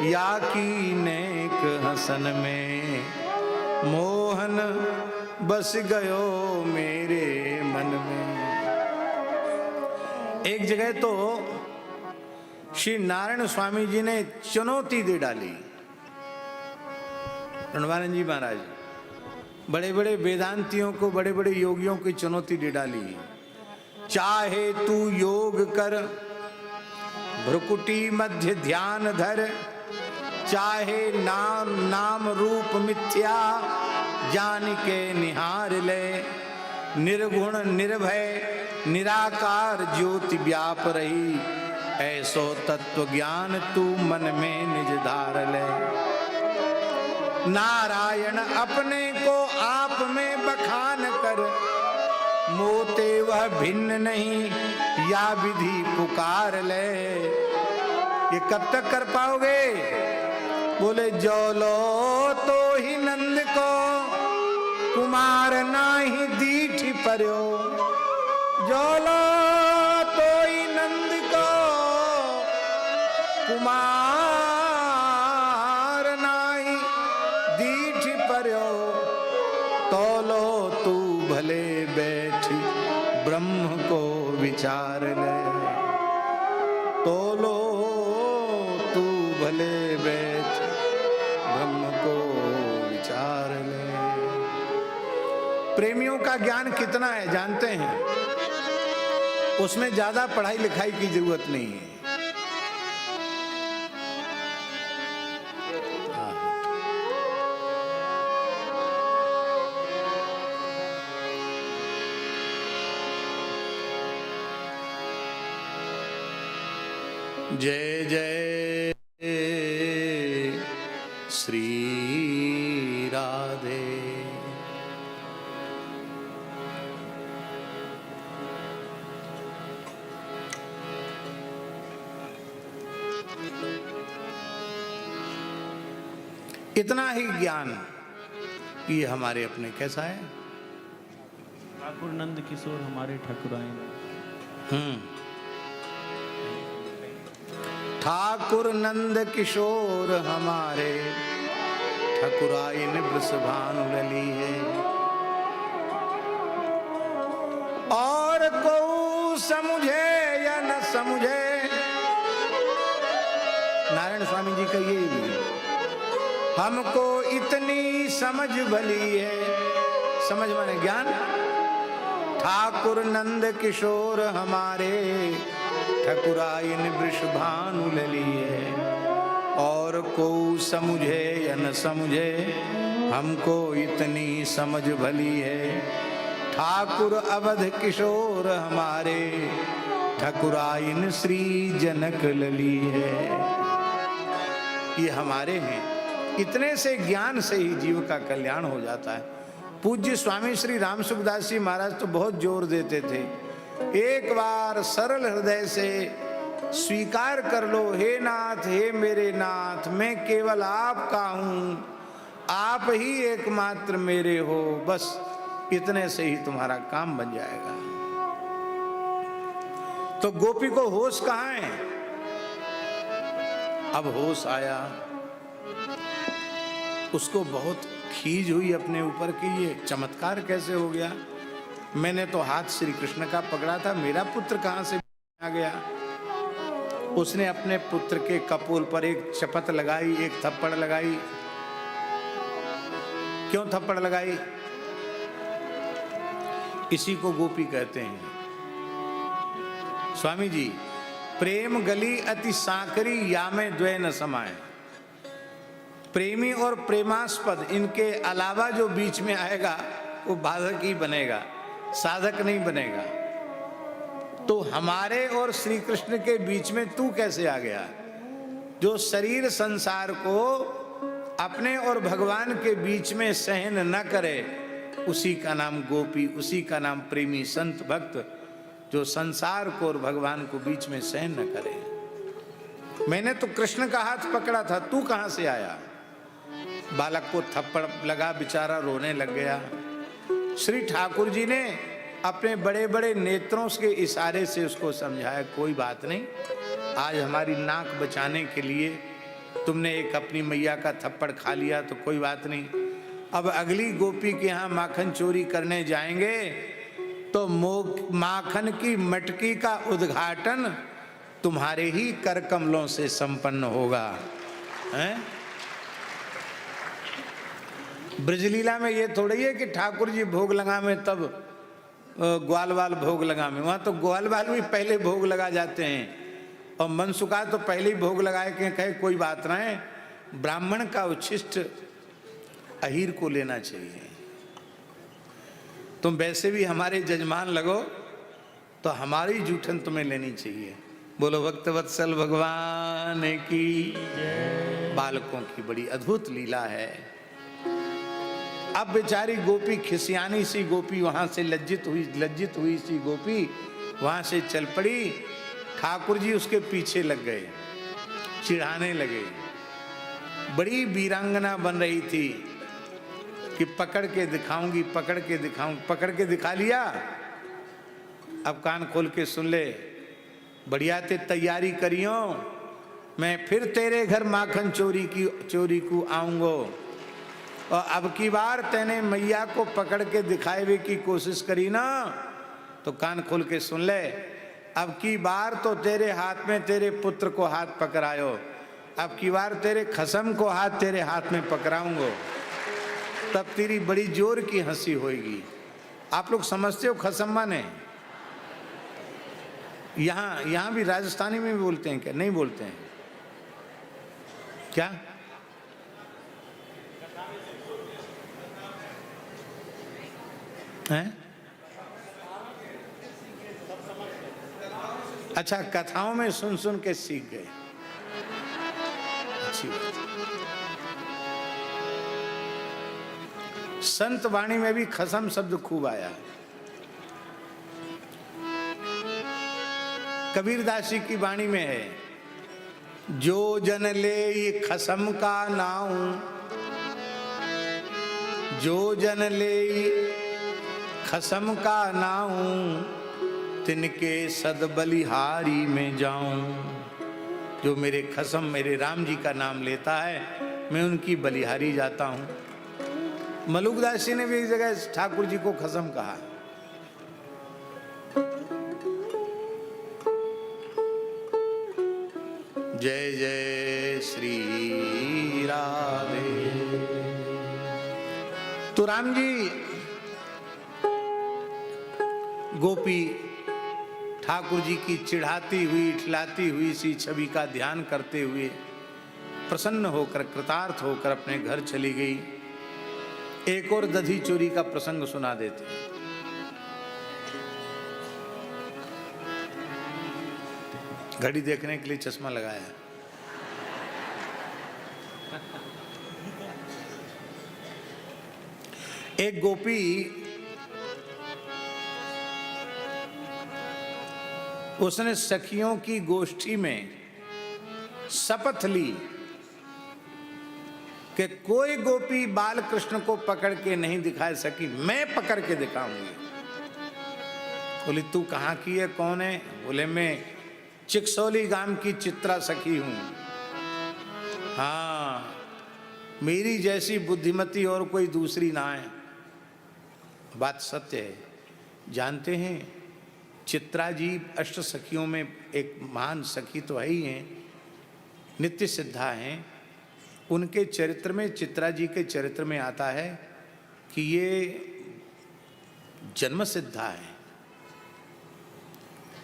या की नेक हसन में। मोहन बस गयो मेरे मन में। एक जगह तो श्री नारायण स्वामी जी ने चुनौती दे डाली। रणवानंद जी महाराज बड़े बड़े वेदांतियों को, बड़े बड़े योगियों की चुनौती दे डाली। चाहे तू योग कर, भ्रुकुटी मध्य ध्यान धर, चाहे नाम नाम रूप मिथ्या, जान के निहार ले। निर्गुण निर्भय निराकार ज्योति व्याप रही, ऐसो तत्व ज्ञान तू मन में निज धार ले। नारायण अपने को आप में बखान कर, मोते वह भिन्न नहीं, या विधि पुकार ले। ये कब तक कर पाओगे? बोले जो लो तो ही नंद को, कुमार नाही दीठ पर्यो। जो लो तो ही नंद को, कुमार नाही दीठ पर्यो। तोलो तू भले बैठी, ब्रह्म को विचार ले। तोलो तू भले बैठ, ब्रह्म को विचार ले। प्रेमियों का ज्ञान कितना है जानते हैं? उसमें ज्यादा पढ़ाई लिखाई की जरूरत नहीं है। जय जय श्री राधे। इतना ही ज्ञान ये हमारे अपने कैसा है? ठाकुर नंद किशोर हमारे ठकुराइन। ठाकुर नंद किशोर हमारे, ठकुराइन वृषभानु लली है। और को समझे या न समझे, नारायण स्वामी जी का ये भी, हमको इतनी समझ भली है। समझ माने ज्ञान। ठाकुर नंद किशोर हमारे, ठकुराइन वृषभानु लली है। और को समझे या न समझे, हमको इतनी समझ भली है। ठाकुर अवध किशोर हमारे, ठकुराइन श्री जनक लली है। ये हमारे हैं। इतने से ज्ञान से ही जीव का कल्याण हो जाता है। पूज्य स्वामी श्री राम सुखदास जी महाराज तो बहुत जोर देते थे, एक बार सरल हृदय से स्वीकार कर लो, हे नाथ, हे मेरे नाथ, मैं केवल आपका हूं, आप ही एकमात्र मेरे हो। बस इतने से ही तुम्हारा काम बन जाएगा। तो गोपी को होश कहां है? अब होश आया, उसको बहुत खीज हुई अपने ऊपर कि ये चमत्कार कैसे हो गया। मैंने तो हाथ श्री कृष्ण का पकड़ा था, मेरा पुत्र कहां से आ गया। उसने अपने पुत्र के कपोल पर एक चपत लगाई, एक थप्पड़ लगाई। क्यों थप्पड़ लगाई? इसी को गोपी कहते हैं। स्वामी जी, प्रेम गली अति सांकरी, या में द्वय न समाये। प्रेमी और प्रेमास्पद, इनके अलावा जो बीच में आएगा वो बाधक ही बनेगा, साधक नहीं बनेगा। तो हमारे और श्री कृष्ण के बीच में तू कैसे आ गया? जो शरीर संसार को अपने और भगवान के बीच में सहन न करे, उसी का नाम गोपी, उसी का नाम प्रेमी संत भक्त, जो संसार को और भगवान को बीच में सहन न करे। मैंने तो कृष्ण का हाथ पकड़ा था, तू कहां से आया? बालक को थप्पड़ लगा, बेचारा रोने लग गया। श्री ठाकुर जी ने अपने बड़े बड़े नेत्रों के इशारे से उसको समझाया, कोई बात नहीं, आज हमारी नाक बचाने के लिए तुमने एक अपनी मैया का थप्पड़ खा लिया तो कोई बात नहीं। अब अगली गोपी के यहाँ माखन चोरी करने जाएंगे तो माखन की मटकी का उद्घाटन तुम्हारे ही कर कमलों से संपन्न होगा। हैं? ब्रजलीला में ये थोड़ी है कि ठाकुर जी भोग लगा में तब ग्वाल वाल भोग लगा में, वहां तो ग्वाल वाल भी पहले भोग लगा जाते हैं, और मनसुखा तो पहले ही भोग लगाए के कहे कोई बात ना है, ब्राह्मण का उच्छिष्ट अहीर को लेना चाहिए। तुम वैसे भी हमारे जजमान लगो तो हमारी जूठन तुम्हें लेनी चाहिए। बोलो भक्त वत्सल भगवान की। बालकों की बड़ी अद्भुत लीला है। अब बेचारी गोपी, खिसियानी सी गोपी, वहां से लज्जित हुई सी गोपी वहां से चल पड़ी। ठाकुर जी उसके पीछे लग गए, चिढ़ाने लगे। बड़ी वीरांगना बन रही थी कि पकड़ के दिखाऊंगी, पकड़ के दिखाऊंगी, पकड़ के दिखा लिया। अब कान खोल के सुन ले, बढ़िया ते तैयारी करियो, मैं फिर तेरे घर माखन चोरी को आऊंगो, और अब की बार तेने मैया को पकड़ के दिखाए की कोशिश करी ना, तो कान खोल के सुन ले, अब की बार तो तेरे हाथ में तेरे पुत्र को हाथ पकड़ायो, अब की बार तेरे खसम को तेरे हाथ में पकड़ाऊंगो, तब तेरी बड़ी जोर की हंसी होगी। आप लोग समझते हो खसम माने? यहाँ भी राजस्थानी में भी बोलते हैं क्या? नहीं बोलते हैं क्या? हैं? अच्छा, कथाओं में सुन सुन के सीख गए, अच्छी बात। संत वाणी में भी खसम शब्द खूब आया। कबीरदास जी की वाणी में है, जो जन ले ये खसम का नाऊ, जो जन ले खसम का नाऊ, तिनके सद बलिहारी में जाऊं। जो मेरे खसम, मेरे राम जी का नाम लेता है, मैं उनकी बलिहारी जाता हूं। मलुकदास जी ने भी एक जगह ठाकुर जी को खसम कहा। जय जय श्री राधे। तो राम जी, गोपी ठाकुर जी की चिढ़ाती हुई, ठिलाती हुई सी छवि का ध्यान करते हुए प्रसन्न होकर, कृतार्थ होकर अपने घर चली गई। एक और दधी चोरी का प्रसंग सुना देते हैं। घड़ी देखने के लिए चश्मा लगाया। एक गोपी उसने सखियों की गोष्ठी में शपथ ली कि कोई गोपी बाल कृष्ण को पकड़ के नहीं दिखा सकी, मैं पकड़ के दिखाऊंगी। बोली तू कहाँ की है, कौन है? बोले मैं चिकसौली गांव की चित्रा सखी हूं। हाँ, मेरी जैसी बुद्धिमती और कोई दूसरी ना है। बात सत्य है। जानते हैं चित्रा जी अष्ट सखियों में एक महान सखी तो है ही हैं, नित्य सिद्धा हैं। उनके चरित्र में, चित्रा जी के चरित्र में आता है कि ये जन्म सिद्धा है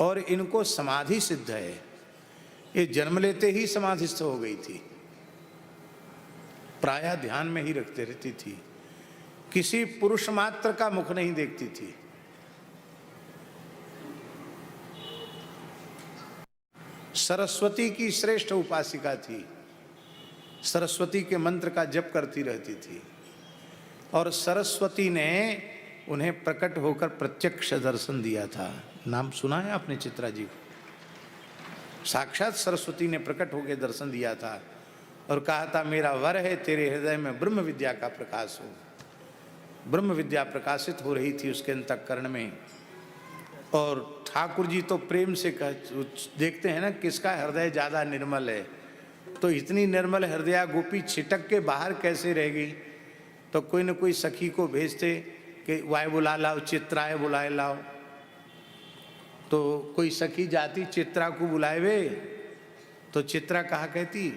और इनको समाधि सिद्ध है। ये जन्म लेते ही समाधिस्थ हो गई थी, प्रायः ध्यान में ही रखते रहती थी, किसी पुरुष मात्र का मुख नहीं देखती थी। सरस्वती की श्रेष्ठ उपासिका थी, सरस्वती के मंत्र का जप करती रहती थी और सरस्वती ने उन्हें प्रकट होकर प्रत्यक्ष दर्शन दिया था। नाम सुना है आपने चित्रा जी को? साक्षात सरस्वती ने प्रकट होकर दर्शन दिया था और कहा था मेरा वर है तेरे हृदय में ब्रह्म विद्या का प्रकाश हो। ब्रह्म विद्या प्रकाशित हो रही थी उसके अंतःकरण में। और ठाकुर जी तो प्रेम से देखते हैं ना किसका हृदय ज़्यादा निर्मल है, तो इतनी निर्मल हृदया गोपी छिटक के बाहर कैसे रह गई? तो कोई न कोई सखी को भेजते कि वाय बुला लाओ, चित्राए बुलाए लाओ। तो कोई सखी जाती चित्रा को बुलाए वे, तो चित्रा कहा कहती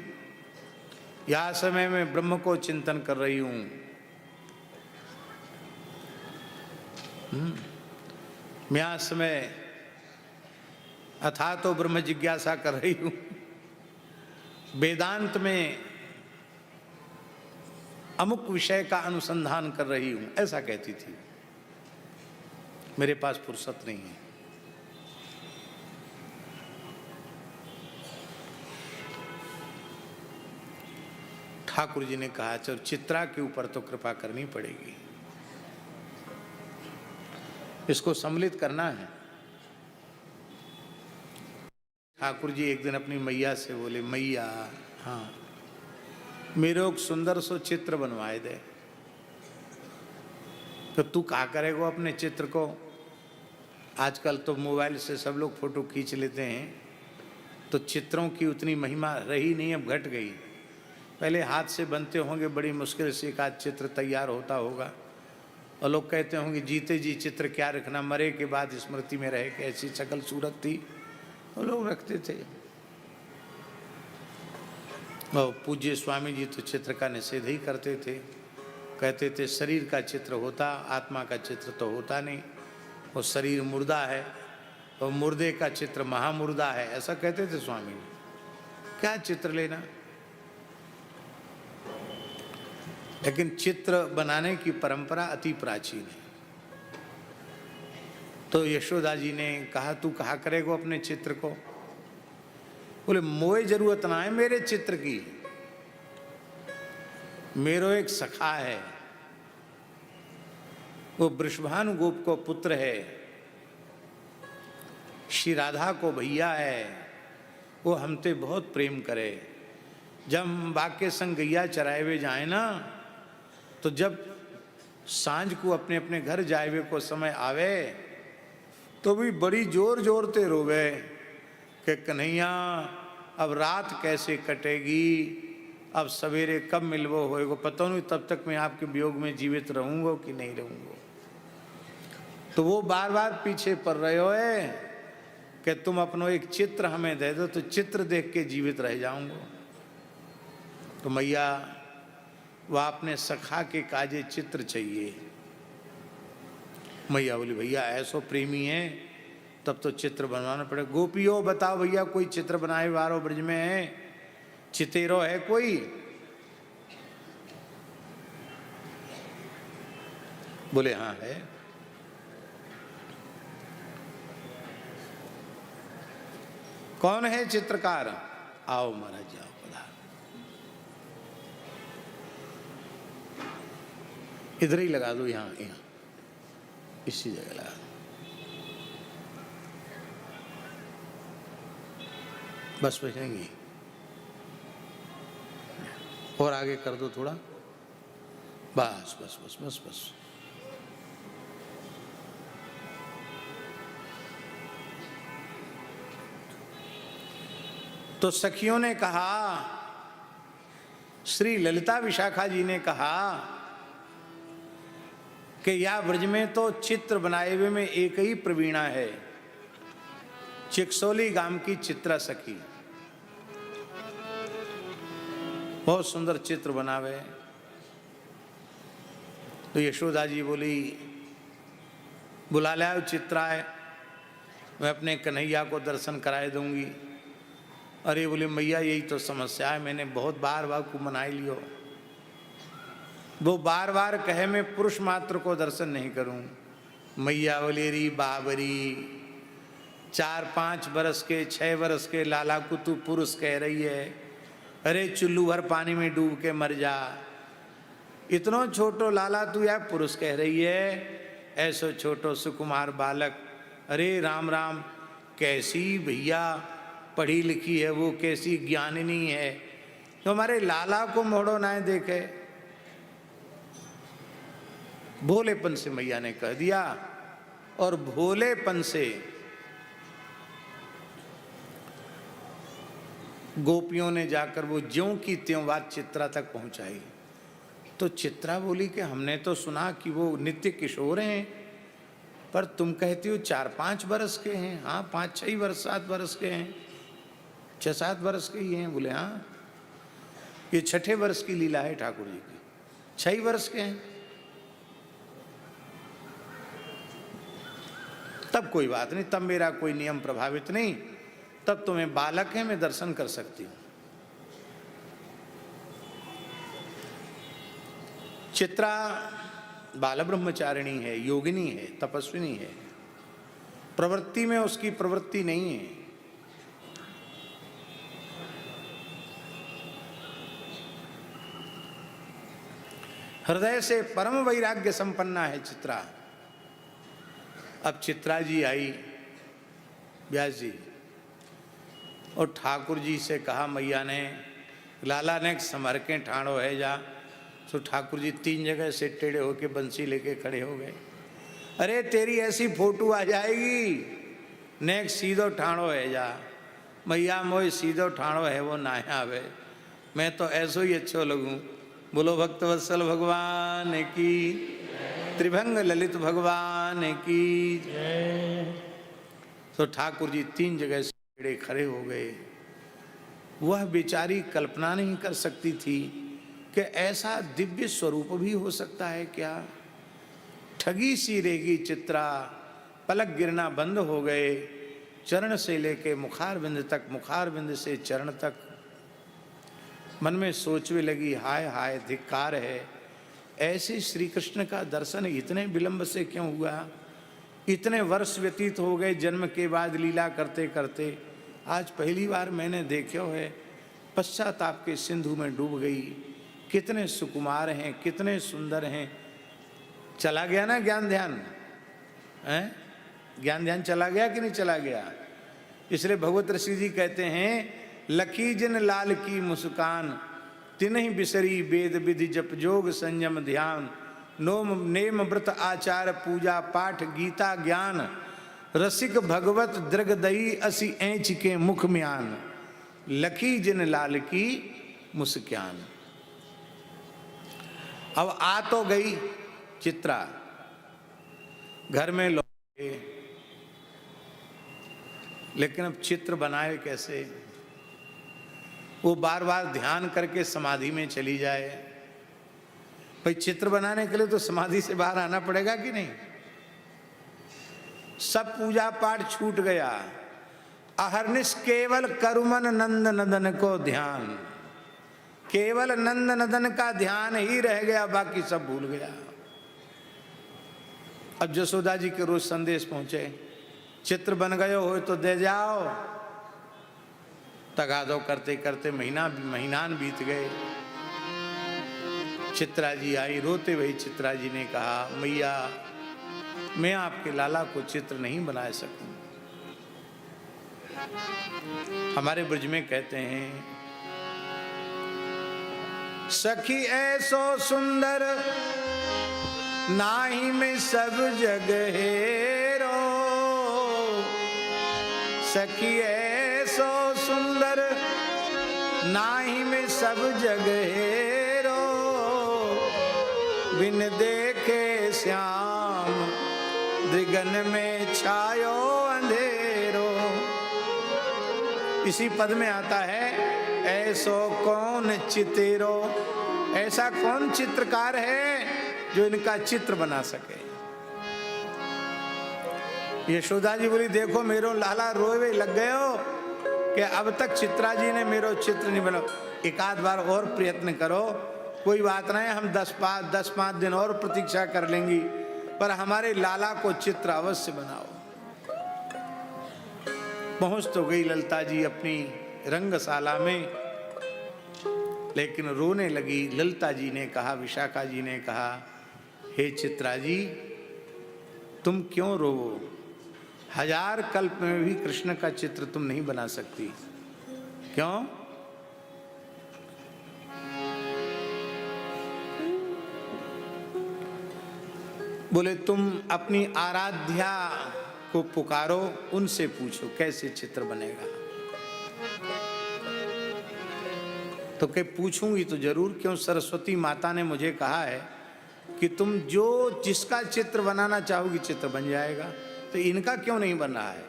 यह समय मैं ब्रह्म को चिंतन कर रही हूँ, मैं आज समय अथा तो ब्रह्म जिज्ञासा कर रही हूँ, वेदांत में अमुक विषय का अनुसंधान कर रही हूँ, ऐसा कहती थी। मेरे पास फुर्सत नहीं है। ठाकुर जी ने कहा चलो चित्रा के ऊपर तो कृपा करनी पड़ेगी, इसको सम्मिलित करना है। ठाकुर जी एक दिन अपनी मैया से बोले मैया हाँ मेरे एक सुंदर सो चित्र बनवाए दे। तो तू क्या करेगा अपने चित्र को? आजकल तो मोबाइल से सब लोग फोटो खींच लेते हैं, तो चित्रों की उतनी महिमा रही नहीं, अब घट गई। पहले हाथ से बनते होंगे, बड़ी मुश्किल से एक आध चित्र तैयार होता होगा और लोग कहते होंगे जीते जी चित्र क्या रखना, मरे के बाद स्मृति में रहे कि ऐसी शक्ल सूरत थी, वो लोग रखते थे। और पूज्य स्वामी जी तो चित्र का निषेध ही करते थे, कहते थे शरीर का चित्र होता, आत्मा का चित्र तो होता नहीं, वो शरीर मुर्दा है और मुर्दे का चित्र महामुर्दा है, ऐसा कहते थे स्वामी जी। क्या चित्र लेना? लेकिन चित्र बनाने की परंपरा अति प्राचीन है। तो यशोदा जी ने कहा तू कहा करेगो अपने चित्र को? बोले मोए जरूरत ना है मेरे चित्र की, मेरो एक सखा है, वो वृषभानु गोप को पुत्र है, श्री राधा को भैया है, वो हमसे बहुत प्रेम करे। जब हम बाके संग गैया चराए हुए जाए ना, तो जब सांझ को अपने अपने घर जाए हुए को समय आवे तो भी बड़ी जोर जोर ते रोवे कि कन्हैया अब रात कैसे कटेगी, अब सवेरे कब मिलवो होएगो, पता नहीं तब तक मैं आपके वियोग में जीवित रहूँगा कि नहीं रहूँगा। तो वो बार बार पीछे पड़ रहे हो कि तुम अपनो एक चित्र हमें दे दो, तो चित्र देख के जीवित रह जाऊँगा। तो मैया वह अपने सखा के काजे चित्र चाहिए। मैया बोली भैया ऐसो प्रेमी है तब तो चित्र बनवाना पड़े। गोपियों बताओ भैया कोई चित्र बनाए वारो ब्रज में है, चितेरो है कोई? बोले हाँ है। कौन है चित्रकार? आओ महाराज जाओ पधार। इधर ही लगा दो, यहाँ यहाँ इसी जगह लगा दो। बस बचेंगी। और आगे कर दो थोड़ा, बस बस बस बस बस। तो सखियों ने कहा, श्री ललिता विशाखा जी ने कहा कि या ब्रज में तो चित्र बनाए हुए में एक ही प्रवीणा है, चिकसोली गांव की चित्रा सखी, बहुत सुंदर चित्र बनावे। तो यशोदा जी बोली, बुला लाओ चित्रा है, मैं अपने कन्हैया को दर्शन कराए दूंगी। अरे बोले मैया यही तो समस्या है, मैंने बहुत बार बार को मनाई लियो, वो बार बार कहे मैं पुरुष मात्र को दर्शन नहीं करूं। मैया बोलेरी बाबरी, 4-5 बरस के 6 बरस के लाला को तू पुरुष कह रही है, अरे चुल्लू भर पानी में डूब के मर जा। इतनो छोटो लाला तू या पुरुष कह रही है, ऐसो छोटो सुकुमार बालक, अरे राम राम, कैसी भैया पढ़ी लिखी है वो, कैसी ज्ञानिनी है, तो हमारे लाला को मोड़ो ना देखे। भोलेपन से मैया ने कह दिया, और भोलेपन से गोपियों ने जाकर वो ज्यों की त्यों बात चित्रा तक पहुंचाई। तो चित्रा बोली कि हमने तो सुना कि वो नित्य किशोर हैं, पर तुम कहती हो 4-5 बरस के हैं। हाँ 5-6 वर्ष 7 बरस के हैं, 6-7 बरस के ही हैं। बोले हाँ, ये 6ठे वर्ष की लीला है ठाकुर जी की, 6 वर्ष के हैं। तब कोई बात नहीं, तब मेरा कोई नियम प्रभावित नहीं, तब तुम्हें बालक है, मैं दर्शन कर सकती हूं। चित्रा बाल ब्रह्मचारिणी है, योगिनी है, तपस्विनी है, प्रवृत्ति में उसकी प्रवृत्ति नहीं है। हृदय से परम वैराग्य संपन्ना है चित्रा। अब चित्रा जी आई व्यास जी, और ठाकुर जी से कहा मैया ने, लाला ने समर के ठाणो है जा। तो ठाकुर जी 3 जगह से टेढ़े होके बंसी लेके खड़े हो गए। अरे तेरी ऐसी फोटो आ जाएगी, नेक सीधो ठाणो है जा। मैया मोई सीधो ठाणो है वो ना आवे, मैं तो ऐसो ही अच्छो लगूं। बोलो भक्तवत्सल भगवान की, त्रिभंग ललित भगवान की जय। तो ठाकुर जी 3 जगह से टेढ़े खड़े हो गए। वह बेचारी कल्पना नहीं कर सकती थी कि ऐसा दिव्य स्वरूप भी हो सकता है क्या। ठगी सी रहेगी चित्रा, पलक गिरना बंद हो गए। चरण से लेके मुखारविंद तक, मुखारविंद से चरण तक। मन में सोचने लगी, हाय हाय धिक्कार है, ऐसे श्री कृष्ण का दर्शन इतने विलंब से क्यों हुआ। इतने वर्ष व्यतीत हो गए जन्म के बाद लीला करते करते, आज पहली बार मैंने देखो है। पश्चाताप के सिंधु में डूब गई। कितने सुकुमार हैं, कितने सुंदर हैं। चला गया ना ज्ञान ध्यान, हैं? ज्ञान ध्यान चला गया कि नहीं चला गया। इसलिए भगवत ऋषि जी कहते हैं, लकी जिन लाल की मुस्कान, तिन्हि बिसरी वेद विधि जप जोग संयम ध्यान। नोम नेम व्रत आचार पूजा पाठ गीता ज्ञान, रसिक भगवत दृगदई असी ऐंच के मुख म्यान। लकी जिन लाल की मुस्कान। अब आ तो गई चित्रा, घर में लौटे, लेकिन अब चित्र बनाए कैसे। वो बार बार ध्यान करके समाधि में चली जाए। भाई चित्र बनाने के लिए तो समाधि से बाहर आना पड़ेगा कि नहीं। सब पूजा पाठ छूट गया। अहर्निश केवल करुमन नंद नदन को ध्यान। केवल नंद नदन का ध्यान ही रह गया, बाकी सब भूल गया। अब जसोदा जी के रोज संदेश पहुंचे, चित्र बन गए हो तो दे जाओ। तगादो करते करते महीनान बीत गए। चित्रा जी आई, रोते हुए चित्रा जी ने कहा, मैया मैं आपके लाला को चित्र नहीं बना सकूं। हमारे ब्रज में कहते हैं, सखी ऐसो सुंदर नाही में सब जग हेरो, सखी ऐसो सुंदर नाही में सब जग हेरो, बिन देखे श्याम द्रिगन में छायो अंधेरो। इसी पद में आता है, ऐसो कौन चितेरो, ऐसा कौन चित्रकार है जो इनका चित्र बना सके। यशोदा जी बोली, देखो मेरो लाला रोवे लग गए हो कि अब तक चित्रा जी ने मेरो चित्र नहीं बना, एक आध बार और प्रयत्न करो, कोई बात नहीं, हम 10-5 दिन और प्रतीक्षा कर लेंगी, पर हमारे लाला को चित्र अवश्य बनाओ। पहुंच तो गई ललिता जी अपनी रंगशाला में, लेकिन रोने लगी। ललिता जी ने कहा, विशाखा जी ने कहा, हे चित्रा जी तुम क्यों रोवो, 1000 कल्प में भी कृष्ण का चित्र तुम नहीं बना सकती। क्यों? बोले तुम अपनी आराध्या को पुकारो, उनसे पूछो कैसे चित्र बनेगा। तो क्या पूछूंगी तो जरूर, क्यों? सरस्वती माता ने मुझे कहा है कि तुम जो जिसका चित्र बनाना चाहोगी चित्र बन जाएगा, तो इनका क्यों नहीं बन रहा है।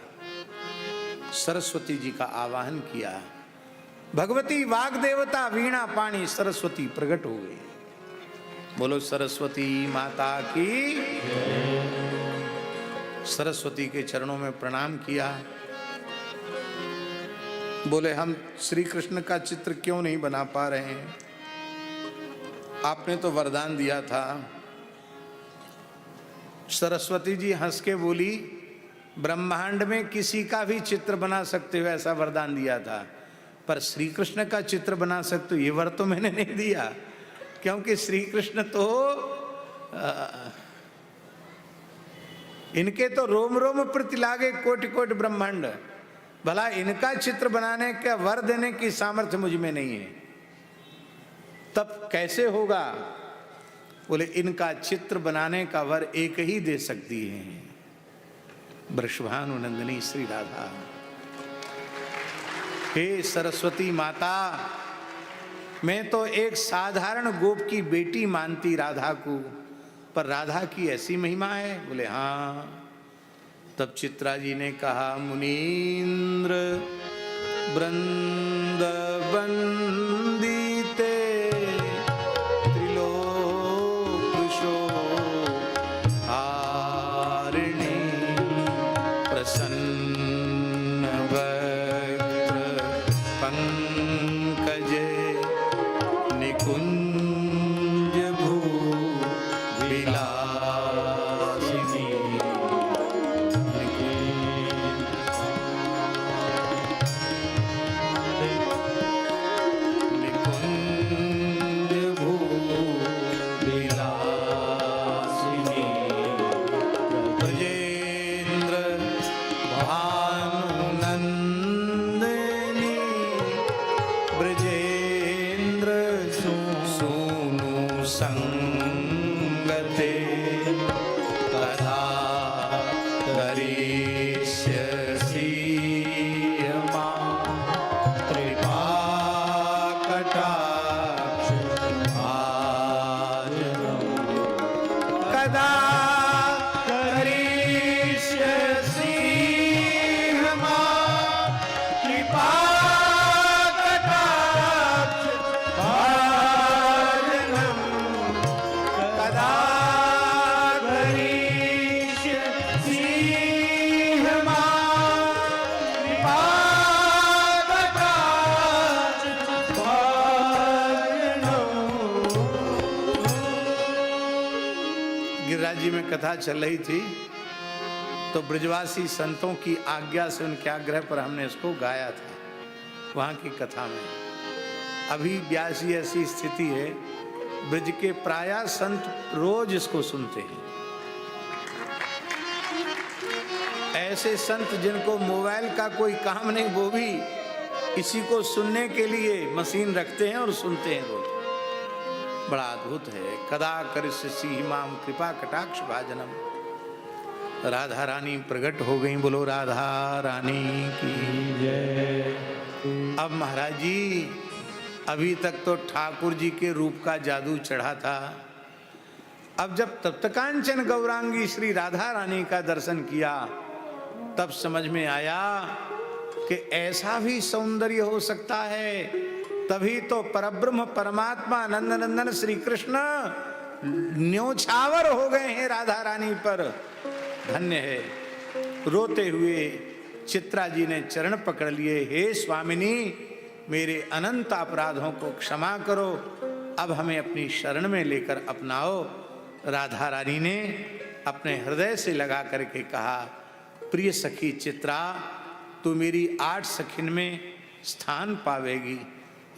सरस्वती जी का आवाहन किया, भगवती वाग देवता वीणा पाणी सरस्वती प्रकट हो गई। बोलो सरस्वती माता की। सरस्वती के चरणों में प्रणाम किया। बोले हम श्री कृष्ण का चित्र क्यों नहीं बना पा रहे हैं, आपने तो वरदान दिया था। सरस्वती जी हंस के बोली, ब्रह्मांड में किसी का भी चित्र बना सकते हो ऐसा वरदान दिया था, पर श्री कृष्ण का चित्र बना सकते हो ये वर तो मैंने नहीं दिया, क्योंकि श्री कृष्ण तो इनके तो रोम रोम प्रति लागे कोटि कोटि ब्रह्मांड, भला इनका चित्र बनाने का वर देने की सामर्थ्य मुझ में नहीं है, तब कैसे होगा। बोले इनका चित्र बनाने का वर एक ही दे सकती है, वृषभानु नंदिनी श्री राधा। हे सरस्वती माता, मैं तो एक साधारण गोप की बेटी मानती राधा को, पर राधा की ऐसी महिमा है। बोले हाँ। तब चित्रा जी ने कहा, मुनीन्द्र वृंद वंदिते त्रिलोक शोभारिणी प्रसन्न वक्त्र पंकजे निकुंज भू विलासिनी। संगते कदा करिष्यसि मां कृपा कटाक्ष भाजनम्। कदा करिष्यसि मां कृपा गिरिराज जी में कथा चल रही थी तो ब्रजवासी संतों की आज्ञा से उनके आग्रह पर हमने इसको गाया था वहाँ की कथा में। अभी व्यास जी ऐसी स्थिति है, ब्रज के प्रायः संत रोज इसको सुनते हैं। ऐसे संत जिनको मोबाइल का कोई काम नहीं, वो भी इसी को सुनने के लिए मशीन रखते हैं और सुनते हैं रोज। बड़ा अद्भुत है। कदा करिष्यसि माम कृपा कटाक्ष भाजनम। राधा रानी प्रकट हो गई। बोलो राधा रानी की जय। अब महाराज जी, अभी तक तो ठाकुर जी के रूप का जादू चढ़ा था। अब जब तप्तकांचन गौरांगी श्री राधा रानी का दर्शन किया, तब समझ में आया कि ऐसा भी सौंदर्य हो सकता है। तभी तो परब्रह्म परमात्मा नंद नंदन श्री कृष्ण न्योछावर हो गए हैं राधा रानी पर। धन्य है। रोते हुए चित्रा जी ने चरण पकड़ लिए। हे स्वामिनी, मेरे अनंत अपराधों को क्षमा करो, अब हमें अपनी शरण में लेकर अपनाओ। राधा रानी ने अपने हृदय से लगा करके कहा, प्रिय सखी चित्रा, तू मेरी 8 सखिन में स्थान पावेगी।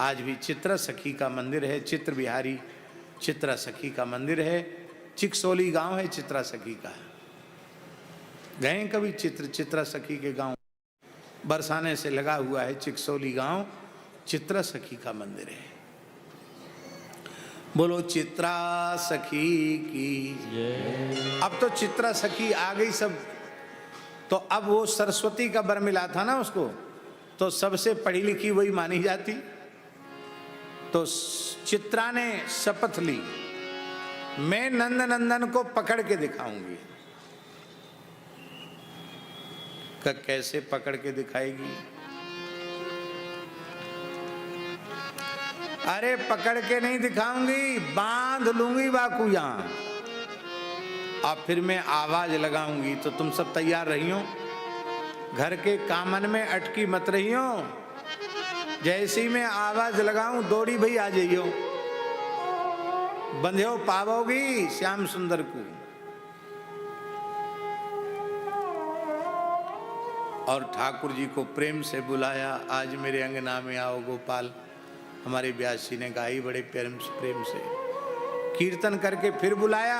आज भी चित्रा सखी का मंदिर है, चित्र बिहारी चित्रा सखी का मंदिर है। चिकसोली गांव है चित्रा सखी का। गए कभी चित्रा सखी के गांव? बरसाने से लगा हुआ है चिकसोली गांव, चित्रा सखी का मंदिर है। बोलो चित्रा सखी की। अब तो चित्रा सखी आ गई सब। तो अब वो सरस्वती का बर मिला था ना उसको, तो सबसे पढ़ी लिखी वही मानी जाती। तो चित्रा ने शपथ ली, मैं नंद नंदन को पकड़ के दिखाऊंगी। कैसे पकड़ के दिखाएगी? अरे पकड़ के नहीं दिखाऊंगी, बांध लूंगी बाकू यहां, अब फिर मैं आवाज लगाऊंगी। तो तुम सब तैयार रहियो, घर के कामन में अटकी मत रहियो। जैसी मैं आवाज लगाऊं, दौड़ी भाई आ जाइयो, बंध्यो पावोगी श्याम सुंदर को। और ठाकुर जी को प्रेम से बुलाया, आज मेरे अंगना में आओ गोपाल। हमारे व्यास जी ने गाई बड़े प्रेम से, कीर्तन करके फिर बुलाया।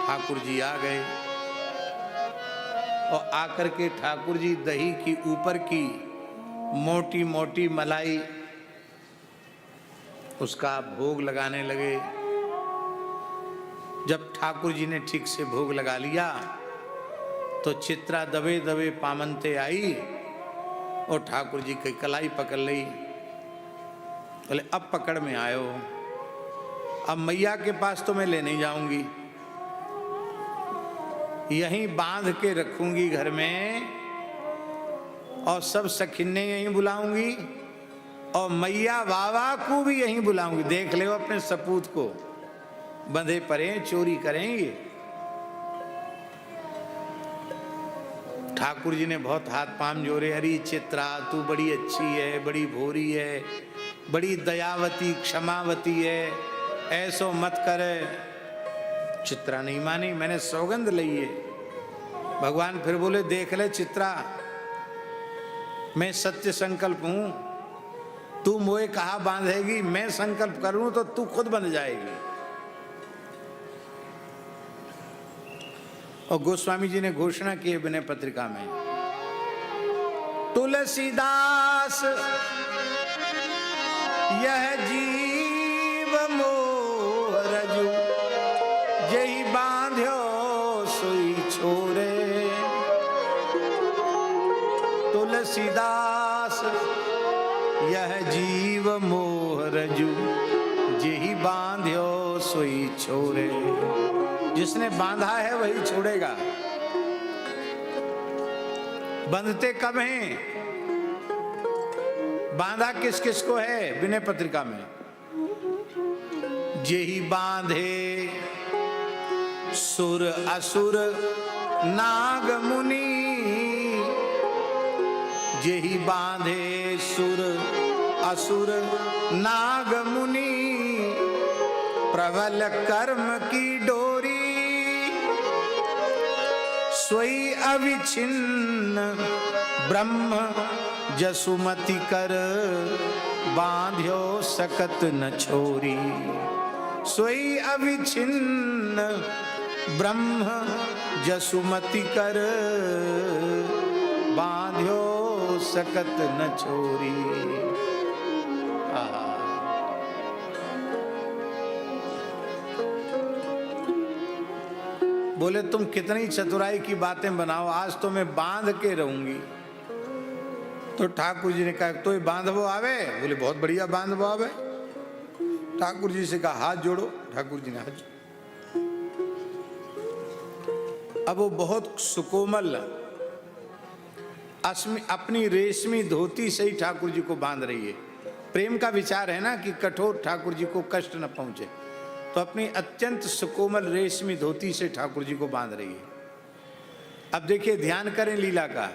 ठाकुर जी आ गए और आकर के ठाकुर जी दही की ऊपर की मोटी मोटी मलाई उसका भोग लगाने लगे। जब ठाकुर जी ने ठीक से भोग लगा लिया, तो चित्रा दबे दबे पामनते आई और ठाकुर जी की कलाई पकड़ ली। बोले अब पकड़ में आयो, अब मैया के पास तो मैं ले नहीं जाऊंगी, यहीं बांध के रखूंगी घर में, और सब सखिन्ने यहीं बुलाऊंगी, और मैया बाबा को भी यहीं बुलाऊंगी। देख ले अपने सपूत को, बंधे पड़े चोरी करेंगे। ठाकुर जी ने बहुत हाथ पाम जोड़े। अरे चित्रा, तू बड़ी अच्छी है, बड़ी भोरी है, बड़ी दयावती क्षमावती है, ऐसो मत कर। चित्रा नहीं मानी, मैंने सौगंध ली है। भगवान फिर बोले, देख ले चित्रा, मैं सत्य संकल्प हूं, तू मोए कहा बांधेगी, मैं संकल्प करूं तो तू खुद बंध जाएगी। और गोस्वामी जी ने घोषणा की है विनय पत्रिका में, तुलसीदास यह जीव मोह रजू, जही बांध्यो सोई छोरे। तुलसीदास यह जीव मोह रजू, जही बांध्यो सोई छोरे। जिसने बांधा है वही छोड़ेगा। बंधते कब हैं? बांधा किस किस को है विनय पत्रिका में? जेहि बांधे सुर असुर नाग मुनि, जेहि बांधे सुर असुर नाग मुनि, प्रबल कर्म की डोरी, सोई अविच्छिन्न ब्रह्म जसुमति कर, बांध्यो सकत न छोरी। सोई अविच्छिन्न ब्रह्म जसुमति कर बांध्यो सकत न छोरी। बोले तुम कितनी चतुराई की बातें बनाओ, आज तो मैं बांध के रहूंगी। तो ठाकुर जी ने कहा तो ये बांधवो आवे? बोले बहुत बढ़िया बांधवो आवे। ठाकुर जी से कहा हाथ जोड़ो। ठाकुर जी ने हाथ जोड़ो। अब वो बहुत सुकोमल अपनी रेशमी धोती से ही ठाकुर जी को बांध रही है। प्रेम का विचार है ना कि कठोर ठाकुर जी को कष्ट न पहुंचे, तो अपनी अत्यंत सुकोमल रेशमी धोती से ठाकुर जी को बांध रही है। अब देखिए ध्यान करें लीला का,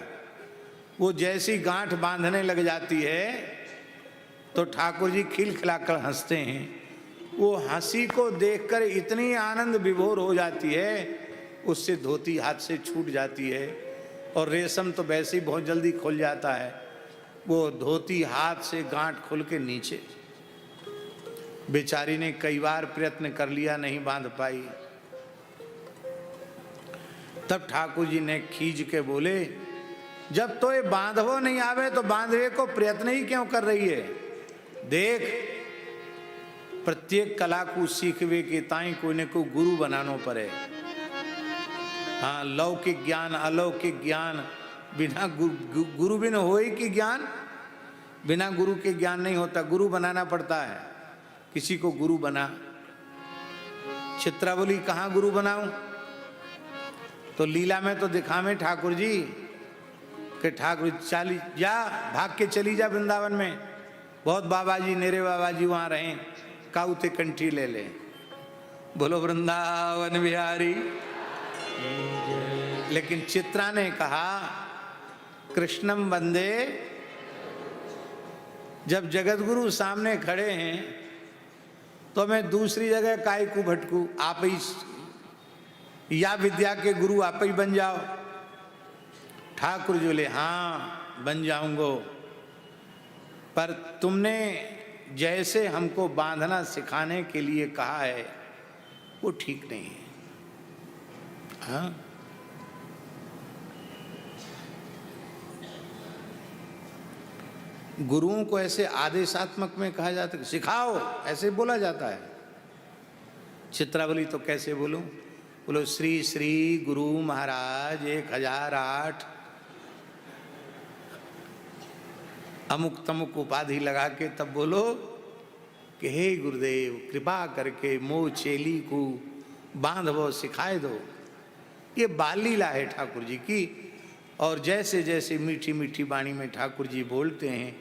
वो जैसी गांठ बांधने लग जाती है तो ठाकुर जी खिलखिलाकर हंसते हैं। वो हंसी को देखकर इतनी आनंद विभोर हो जाती है, उससे धोती हाथ से छूट जाती है और रेशम तो वैसे ही बहुत जल्दी खुल जाता है। वो धोती हाथ से गांठ खुल के नीचे। बेचारी ने कई बार प्रयत्न कर लिया, नहीं बांध पाई। तब ठाकुर जी ने खींच के बोले जब तो ये बांधवो नहीं आवे तो बांधवे को प्रयत्न ही क्यों कर रही है? देख प्रत्येक कला को सीखवे के ताई कोई ने कोई गुरु बनानो पड़े। हाँ, लौकिक ज्ञान अलौकिक ज्ञान बिना गुरु बिन होए कि ज्ञान, बिना गुरु के ज्ञान नहीं होता। गुरु बनाना पड़ता है। किसी को गुरु बना। चित्रा बोली कहाँ गुरु बनाऊं? तो लीला में तो दिखावे ठाकुर जी कि ठाकुर चाली जा, भाग के चली जा वृंदावन में, बहुत बाबा जी नेरे बाबा जी वहां रहे, काउते कंठी ले ले। बोलो वृंदावन बिहारी। लेकिन चित्रा ने कहा कृष्णम वंदे। जब जगतगुरु सामने खड़े हैं तो मैं दूसरी जगह काय को भटकू? आप ही या विद्या के गुरु आप ही बन जाओ। ठाकुर जी बोले हाँ बन जाऊंगो, पर तुमने जैसे हमको बांधना सिखाने के लिए कहा है वो ठीक नहीं है। हाँ, गुरुओं को ऐसे आदेशात्मक में कहा जाता है, सिखाओ, ऐसे बोला जाता है। चित्रावली तो कैसे बोलूं? बोलो श्री श्री गुरु महाराज 1008 अमुक तमुक उपाधि लगा के तब बोलो कि हे गुरुदेव कृपा करके मोह चेली को बांधवो सिखाए दो। ये बाल लीला है ठाकुर जी की। और जैसे जैसे मीठी मीठी वाणी में ठाकुर जी बोलते हैं,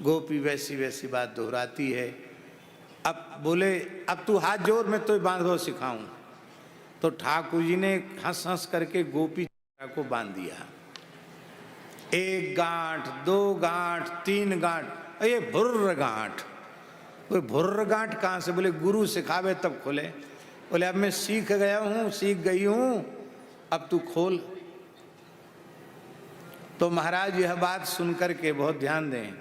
गोपी वैसी वैसी बात दोहराती है। अब बोले अब तू हाथ जोड़, मैं तो बांधवो सिखाऊं। तो ठाकुर जी ने हंस हंस करके गोपी को बांध दिया। 1 गांठ 2 गांठ 3 गांठ, ये भुर्र गांठ। कोई भुर्र गांठ कहाँ से? बोले गुरु सिखावे तब खोले। बोले अब मैं सीख गया हूँ, सीख गई हूँ, अब तू खोल। तो महाराज यह बात सुनकर के बहुत ध्यान दें।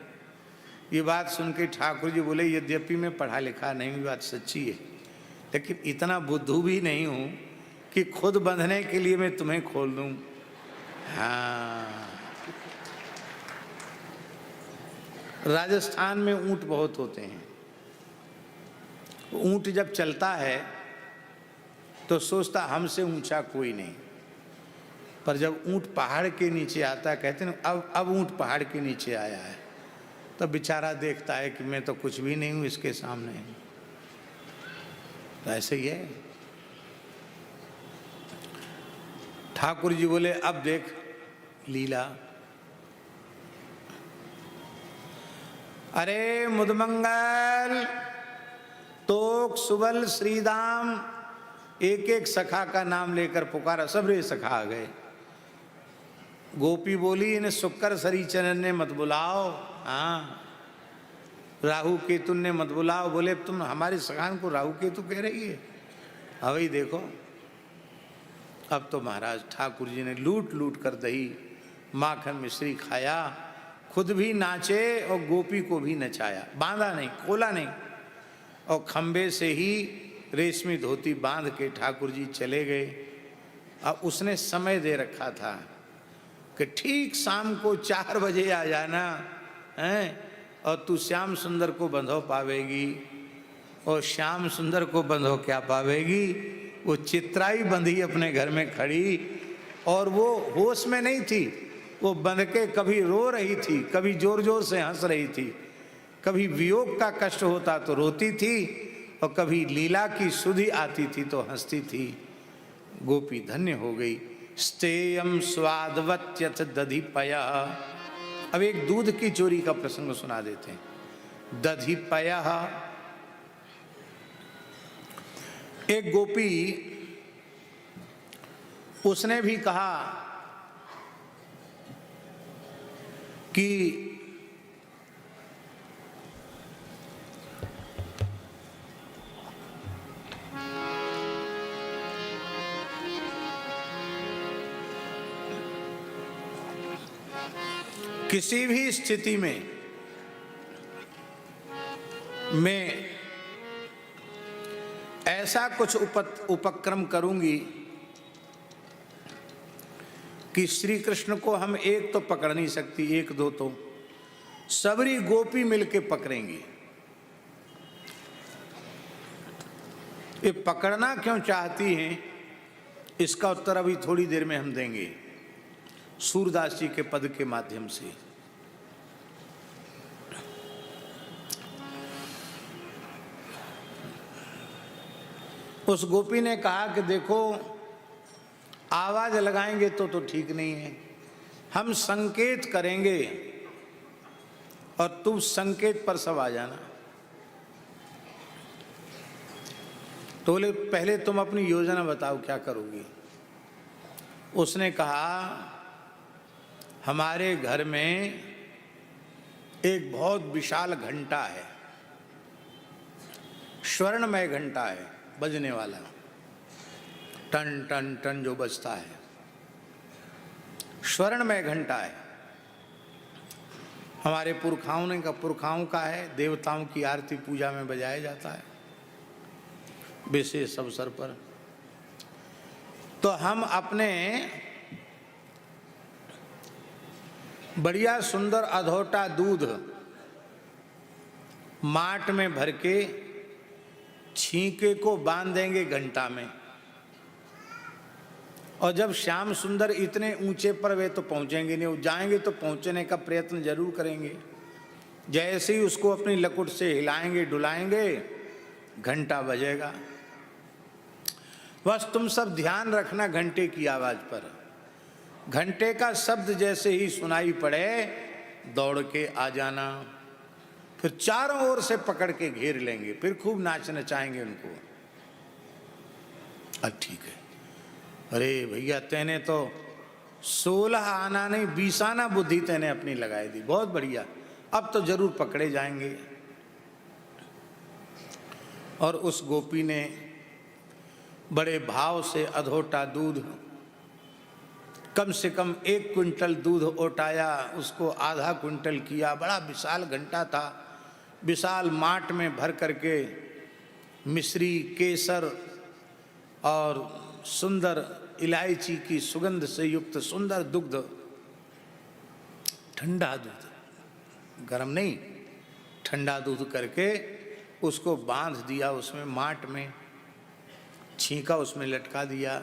ये बात सुन के ठाकुर जी बोले यद्यपि मैं पढ़ा लिखा नहीं हूँ, बात सच्ची है, लेकिन इतना बुद्धू भी नहीं हूँ कि खुद बंधने के लिए मैं तुम्हें खोल दूँ। हाँ, राजस्थान में ऊंट बहुत होते हैं। ऊंट जब चलता है तो सोचता हमसे ऊंचा कोई नहीं, पर जब ऊंट पहाड़ के नीचे आता है, कहते हैं अब ऊंट पहाड़ के नीचे आया है, तब बेचारा देखता है कि मैं तो कुछ भी नहीं हूं इसके सामने। तो ऐसे ही है। ठाकुर जी बोले अब देख लीला। अरे मुदमंगल तोक सुबल श्रीदाम, एक एक सखा का नाम लेकर पुकारा। सब रे सखा आ गए। गोपी बोली इन्हें शुक्र सरीचरण ने मत बुलाओ, हाँ राहु केतु ने मत बुलाओ। बोले तुम हमारे सखान को राहु केतु कह रही है? अवई देखो। अब तो महाराज ठाकुर जी ने लूट लूट कर दही माखन मिश्री खाया, खुद भी नाचे और गोपी को भी नचाया। बांधा नहीं, खोला नहीं, और खंबे से ही रेशमी धोती बांध के ठाकुर जी चले गए। अब उसने समय दे रखा था कि ठीक शाम को 4 बजे आ जाना है और तू श्याम सुंदर को बंधो पावेगी। और श्याम सुंदर को बंधो क्या पावेगी, वो चित्राई बंधी अपने घर में खड़ी और वो होश में नहीं थी। वो बंध के कभी रो रही थी, कभी जोर जोर से हंस रही थी, कभी वियोग का कष्ट होता तो रोती थी और कभी लीला की सुधि आती थी तो हंसती थी। गोपी धन्य हो गई। स्तेयम स्वादवत्यथ दधि पया। अब एक दूध की चोरी का प्रसंग सुना देते हैं। दधि पया, एक गोपी उसने भी कहा कि किसी भी स्थिति में मैं ऐसा कुछ उपक्रम करूंगी कि श्री कृष्ण को हम एक तो पकड़ नहीं सकती, एक दो तो सबरी गोपी मिलके पकड़ेंगी। ये पकड़ना क्यों चाहती हैं, इसका उत्तर अभी थोड़ी देर में हम देंगे सूरदास जी के पद के माध्यम से। उस गोपी ने कहा कि देखो, आवाज लगाएंगे तो ठीक नहीं है, हम संकेत करेंगे और तुम संकेत पर सब आ जाना। तो बोले पहले तुम अपनी योजना बताओ क्या करोगी। उसने कहा हमारे घर में एक बहुत विशाल घंटा है, स्वर्णमय घंटा है बजने वाला, टन टन टन जो बजता है, स्वर्णमय घंटा है। हमारे पुरखाओं का है, देवताओं की आरती पूजा में बजाया जाता है विशेष अवसर पर। तो हम अपने बढ़िया सुंदर अधोटा दूध माट में भर के छींके को बांध देंगे घंटा में, और जब श्याम सुंदर इतने ऊंचे पर वे तो पहुंचेंगे नहीं, वो जाएंगे तो पहुंचने का प्रयत्न जरूर करेंगे। जैसे ही उसको अपनी लकुट से हिलाएंगे डुलाएंगे घंटा बजेगा। बस तुम सब ध्यान रखना घंटे की आवाज पर। घंटे का शब्द जैसे ही सुनाई पड़े दौड़ के आ जाना, फिर चारों ओर से पकड़ के घेर लेंगे, फिर खूब नाच नचाएंगे उनको। ठीक है, अरे भैया तेने तो 16 आना नहीं 20 आना बुद्धि तेने अपनी लगाई दी, बहुत बढ़िया, अब तो जरूर पकड़े जाएंगे। और उस गोपी ने बड़े भाव से अधोटा दूध, कम से कम 1 क्विंटल दूध ओटाया, उसको आधा क्विंटल किया। बड़ा विशाल घंटा था, विशाल माट में भर करके मिश्री, केसर और सुंदर इलायची की सुगंध से युक्त सुंदर दुग्ध, ठंडा दूध, गरम नहीं, ठंडा दूध करके उसको बांध दिया उसमें माट में, छींका उसमें लटका दिया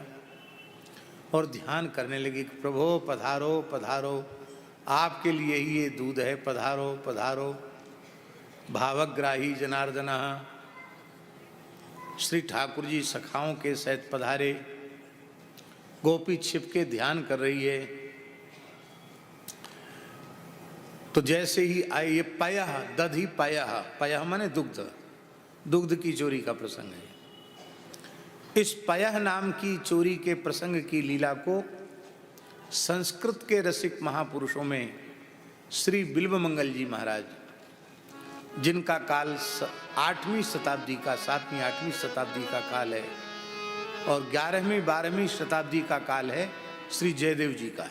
और ध्यान करने लगी कि प्रभो पधारो पधारो, आपके लिए ही ये दूध है, पधारो पधारो। भावग्राही जनार्दन, श्री ठाकुर जी सखाओं के सहित पधारे। गोपी छिप के ध्यान कर रही है। तो जैसे ही आए ये पयः, दधि पयः, पयः माने दुग्ध, दुग्ध की चोरी का प्रसंग है। इस पयः नाम की चोरी के प्रसंग की लीला को संस्कृत के रसिक महापुरुषों में श्री बिल्वमंगल जी महाराज, जिनका काल 8वीं शताब्दी का, 7वीं 8वीं शताब्दी का काल है, और 11वीं 12वीं शताब्दी का काल है श्री जयदेव जी का,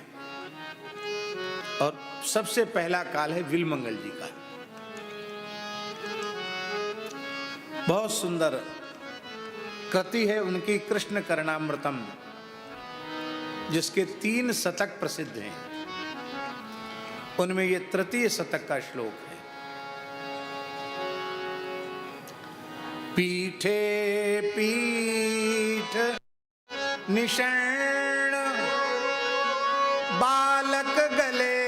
और सबसे पहला काल है बिल्वमंगल जी का। बहुत सुंदर कृति है उनकी कृष्ण करणामृतम, जिसके 3 शतक प्रसिद्ध हैं। उनमें ये तृतीय शतक का श्लोक है। पीठे पीठ निषण्ण बालक गले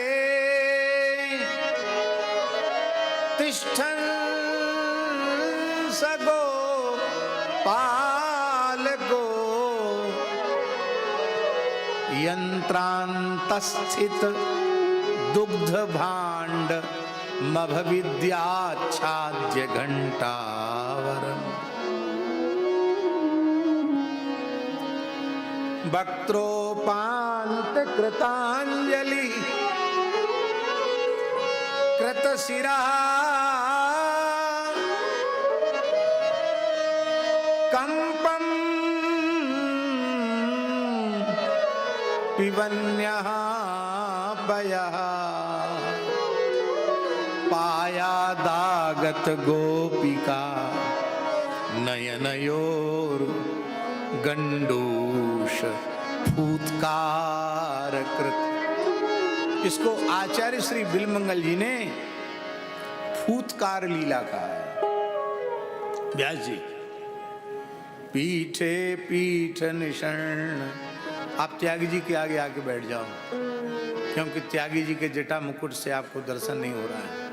तिष्ठन् सगो पालको यंत्रांतस्थित दुग्ध भांड मभविद्याच्छाद्य घंटावरम वक्त्रोपांत कृतांजलि कृतशिरा कंपम पिबन्यः पयः पायादागत गोपिका नयनयोर गंडूष फूत्कार कृत। इसको आचार्य श्री बिलमंगल जी ने फूत्कार लीला कहा है। व्यास जी पीठे पीठ निषण्ण। आप त्यागी जी के आगे आके बैठ जाओ, क्योंकि त्यागी जी के जटा मुकुट से आपको दर्शन नहीं हो रहा है।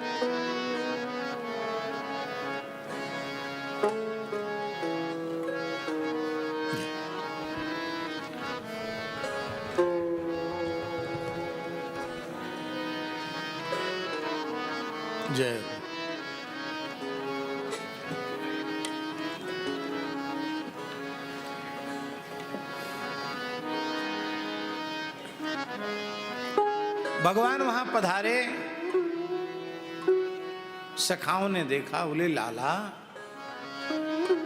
जय हो। भगवान वहां पधारे, सखाओं ने देखा, बोले लाला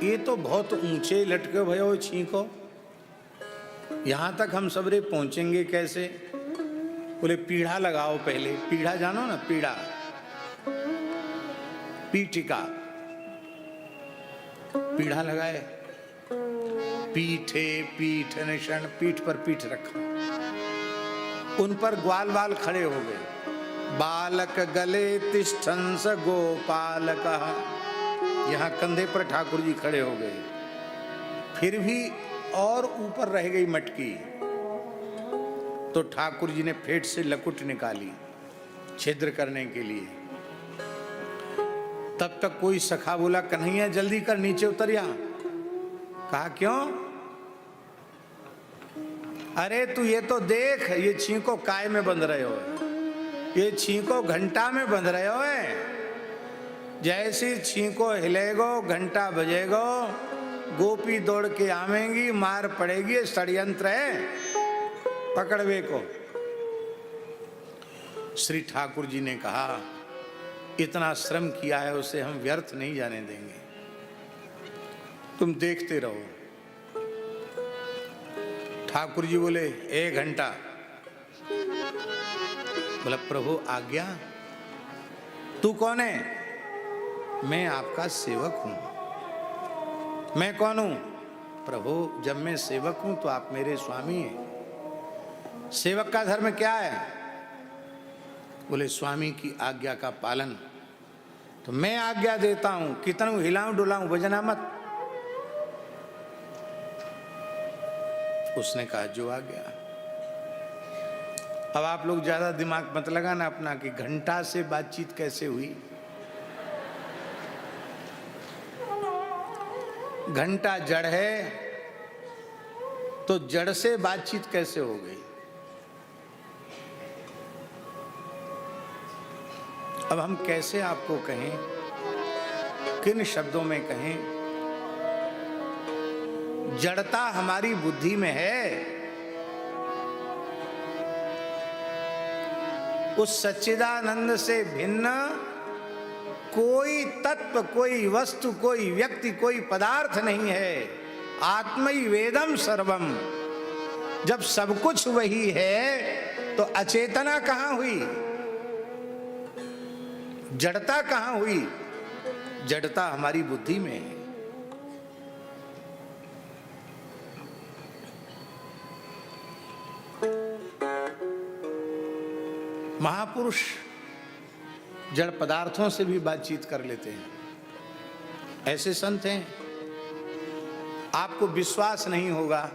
ये तो बहुत ऊंचे लटके भयो छींको, यहां तक हम सबरे पहुंचेंगे कैसे? बोले पीढ़ा लगाओ पहले। पीढ़ा जानो ना, पीढ़ा पीठिका, पीढ़ा लगाए। पीठे पीठ निषण, पीठ पर पीठ रखा, उन पर ग्वाल बाल खड़े हो गए। बालक गले तिष्ठन्स गोपालक, यहाँ कंधे पर ठाकुर जी खड़े हो गए। फिर भी और ऊपर रह गई मटकी, तो ठाकुर जी ने फेट से लकुट निकाली छिद्र करने के लिए। तब तक कोई सखा बोला कन्हैया जल्दी कर, नीचे उतर जा। कहा क्यों? अरे तू ये तो देख, ये छींको काय में बंध रहे हो, ये छींको घंटा में बंध रहे हो। जैसी छींको हिलेगो घंटा बजेगो, गोपी दौड़ के आवेंगी, मार पड़ेगी, षड्यंत्र है, पकड़वे को। श्री ठाकुर जी ने कहा इतना श्रम किया है उसे हम व्यर्थ नहीं जाने देंगे, तुम देखते रहो। ठाकुर जी बोले 1 घंटा। बोला प्रभु आज्ञा। तू कौन है? मैं आपका सेवक हूं। मैं कौन हूं? प्रभु जब मैं सेवक हूं तो आप मेरे स्वामी हैं। सेवक का धर्म क्या है? बोले स्वामी की आज्ञा का पालन। तो मैं आज्ञा देता हूं, कितना हिलाऊं डुलाऊं, बजना मत। उसने कहा जो आ गया। अब आप लोग ज्यादा दिमाग मत लगाना अपना कि घंटा से बातचीत कैसे हुई। घंटा जड़ है तो जड़ से बातचीत कैसे हो गई? अब हम कैसे आपको कहें, किन शब्दों में कहें? जड़ता हमारी बुद्धि में है। उस सच्चिदानंद से भिन्न कोई तत्व, कोई वस्तु, कोई व्यक्ति, कोई पदार्थ नहीं है। आत्मई वेदम सर्वम। जब सब कुछ वही है तो अचेतना कहां हुई? जड़ता कहां हुई? जड़ता हमारी बुद्धि में है। महापुरुष जड़ पदार्थों से भी बातचीत कर लेते हैं, ऐसे संत हैं। आपको विश्वास नहीं होगा,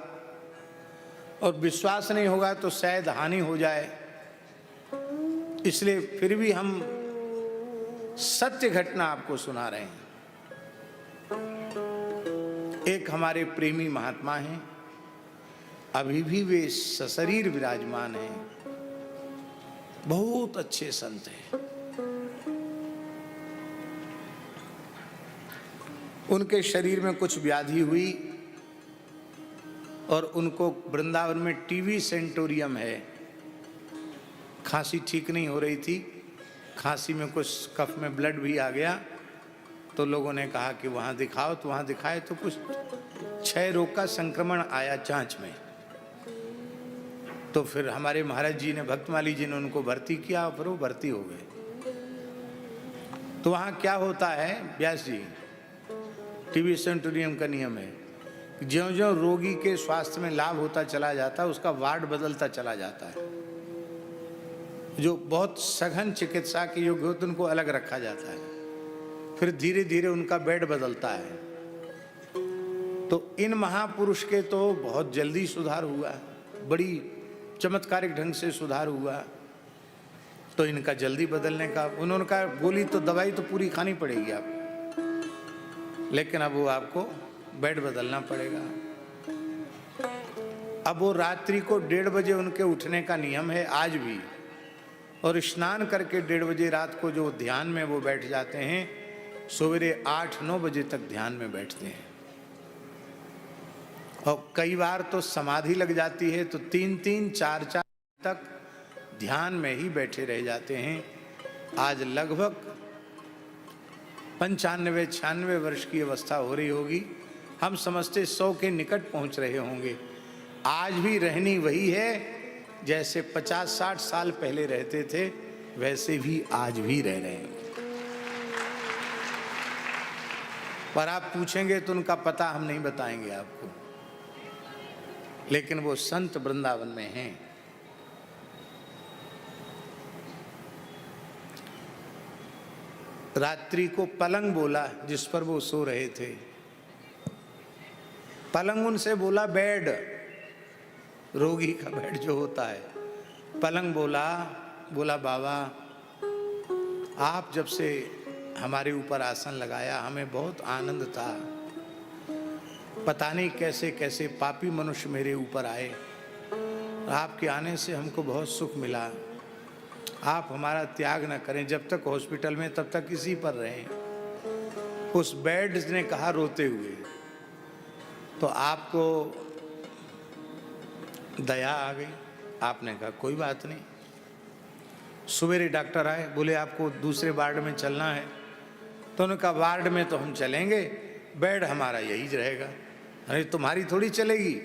और विश्वास नहीं होगा तो शायद हानि हो जाए, इसलिए फिर भी हम सत्य घटना आपको सुना रहे हैं। एक हमारे प्रेमी महात्मा हैं, अभी भी वे सशरीर विराजमान हैं, बहुत अच्छे संत हैं। उनके शरीर में कुछ व्याधि हुई और उनको वृंदावन में टीबी सेंटोरियम है, खांसी ठीक नहीं हो रही थी, खांसी में कुछ कफ में ब्लड भी आ गया, तो लोगों ने कहा कि वहाँ दिखाओ, तो वहाँ दिखाए तो कुछ क्षय रोग का संक्रमण आया जांच में। तो फिर हमारे महाराज जी ने, भक्तमाली जी ने उनको भर्ती किया, फिर वो भर्ती हो गए। तो वहाँ क्या होता है व्यास जी, टीबी सेंटोरियम का नियम है, ज्यों-ज्यों रोगी के स्वास्थ्य में लाभ होता चला जाता है, उसका वार्ड बदलता चला जाता है। जो बहुत सघन चिकित्सा के योग्य होते उनको अलग रखा जाता है, फिर धीरे धीरे उनका बेड बदलता है। तो इन महापुरुष के तो बहुत जल्दी सुधार हुआ, बड़ी चमत्कारिक ढंग से सुधार हुआ। तो इनका जल्दी बदलने का, उन्होंने कहा गोली तो दवाई तो पूरी खानी पड़ेगी आपको, लेकिन अब वो आपको बेड बदलना पड़ेगा। अब वो रात्रि को 1:30 बजे उनके उठने का नियम है आज भी, और स्नान करके 1:30 बजे रात को जो ध्यान में वो बैठ जाते हैं, सवेरे 8-9 बजे तक ध्यान में बैठते हैं। और कई बार तो समाधि लग जाती है, तो 3-3, 4-4 तक ध्यान में ही बैठे रह जाते हैं। आज लगभग 95-96 वर्ष की अवस्था हो रही होगी, हम समझते 100 के निकट पहुंच रहे होंगे। आज भी रहनी वही है, जैसे 50-60 साल पहले रहते थे, वैसे भी आज भी रह रहे हैं। पर आप पूछेंगे तो उनका पता हम नहीं बताएंगे आपको, लेकिन वो संत वृंदावन में हैं। रात्रि को पलंग बोला जिस पर वो सो रहे थे, पलंग उनसे बोला बेड, रोगी का बेड जो होता है, पलंग बोला बाबा आप जब से हमारे ऊपर आसन लगाया हमें बहुत आनंद था, पता नहीं कैसे कैसे पापी मनुष्य मेरे ऊपर आए, आपके आने से हमको बहुत सुख मिला, आप हमारा त्याग न करें, जब तक हॉस्पिटल में तब तक इसी पर रहें। उस बेड ने कहा रोते हुए, तो आपको दया आ गई, आपने कहा कोई बात नहीं। सवेरे डॉक्टर आए, बोले आपको दूसरे वार्ड में चलना है, तो उन्होंने कहा वार्ड में तो हम चलेंगे, बेड हमारा यही रहेगा। अरे तुम्हारी थोड़ी चलेगी,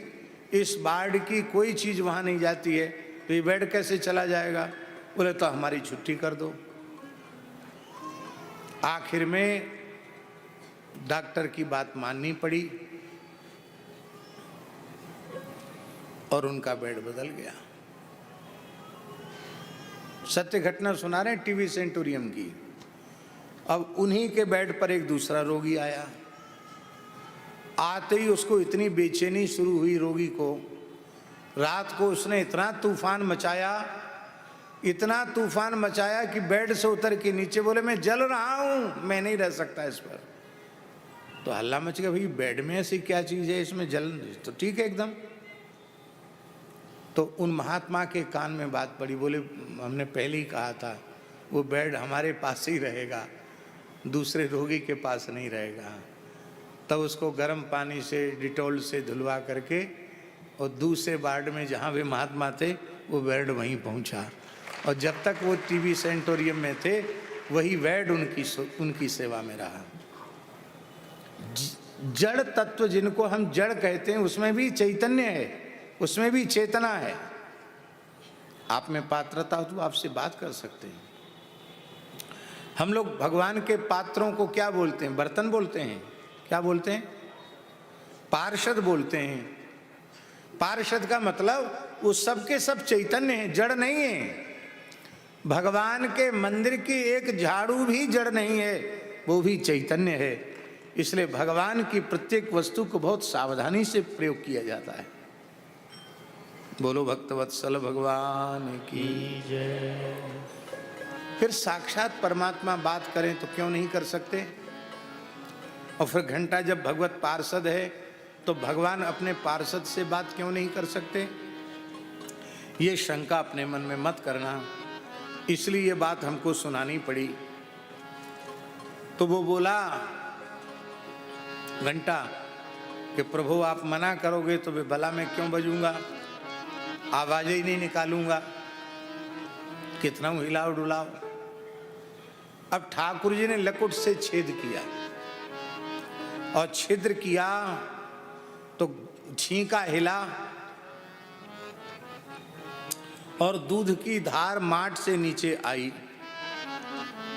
इस वार्ड की कोई चीज़ वहाँ नहीं जाती है, तो ये बेड कैसे चला जाएगा? बोले तो हमारी छुट्टी कर दो। आखिर में डॉक्टर की बात माननी पड़ी और उनका बेड बदल गया। सत्य घटना सुना रहे हैं टीबी सेंटोरियम की। अब उन्हीं के बेड पर एक दूसरा रोगी आया, आते ही उसको इतनी बेचैनी शुरू हुई रोगी को, रात को उसने इतना तूफान मचाया कि बेड से उतर के नीचे बोले मैं जल रहा हूं, मैं नहीं रह सकता इस पर। तो हल्ला मच गया, भाई बेड में ऐसी क्या चीज है इसमें जल, तो ठीक है एकदम। तो उन महात्मा के कान में बात पड़ी, बोले हमने पहले ही कहा था वो बेड हमारे पास ही रहेगा, दूसरे रोगी के पास नहीं रहेगा। तब उसको गर्म पानी से डिटॉल से धुलवा करके और दूसरे वार्ड में जहाँ वे महात्मा थे वो बेड वहीं पहुँचा, और जब तक वो टीबी सेंटोरियम में थे वही बेड उनकी सेवा में रहा। जड़ तत्व जिनको हम जड़ कहते हैं उसमें भी चैतन्य है, उसमें भी चेतना है। आप में पात्रता हो तो आपसे बात कर सकते हैं। हम लोग भगवान के पात्रों को क्या बोलते हैं? बर्तन बोलते हैं। क्या बोलते हैं? पार्षद बोलते हैं। पार्षद का मतलब वो सबके सब चैतन्य है, जड़ नहीं है। भगवान के मंदिर की एक झाड़ू भी जड़ नहीं है, वो भी चैतन्य है। इसलिए भगवान की प्रत्येक वस्तु को बहुत सावधानी से प्रयोग किया जाता है। बोलो भक्तवत्सल भगवान की जय। फिर साक्षात परमात्मा बात करें तो क्यों नहीं कर सकते? और फिर घंटा जब भगवत पार्षद है तो भगवान अपने पार्षद से बात क्यों नहीं कर सकते? ये शंका अपने मन में मत करना, इसलिए ये बात हमको सुनानी पड़ी। तो वो बोला घंटा कि प्रभु आप मना करोगे तो वे भला मैं क्यों बजूंगा, आवाज ही नहीं निकालूंगा, कितना हिलाओ डुलाओ। अब ठाकुर जी ने लकुट से छेद किया और छिद्र किया तो छींका हिला और दूध की धार माट से नीचे आई।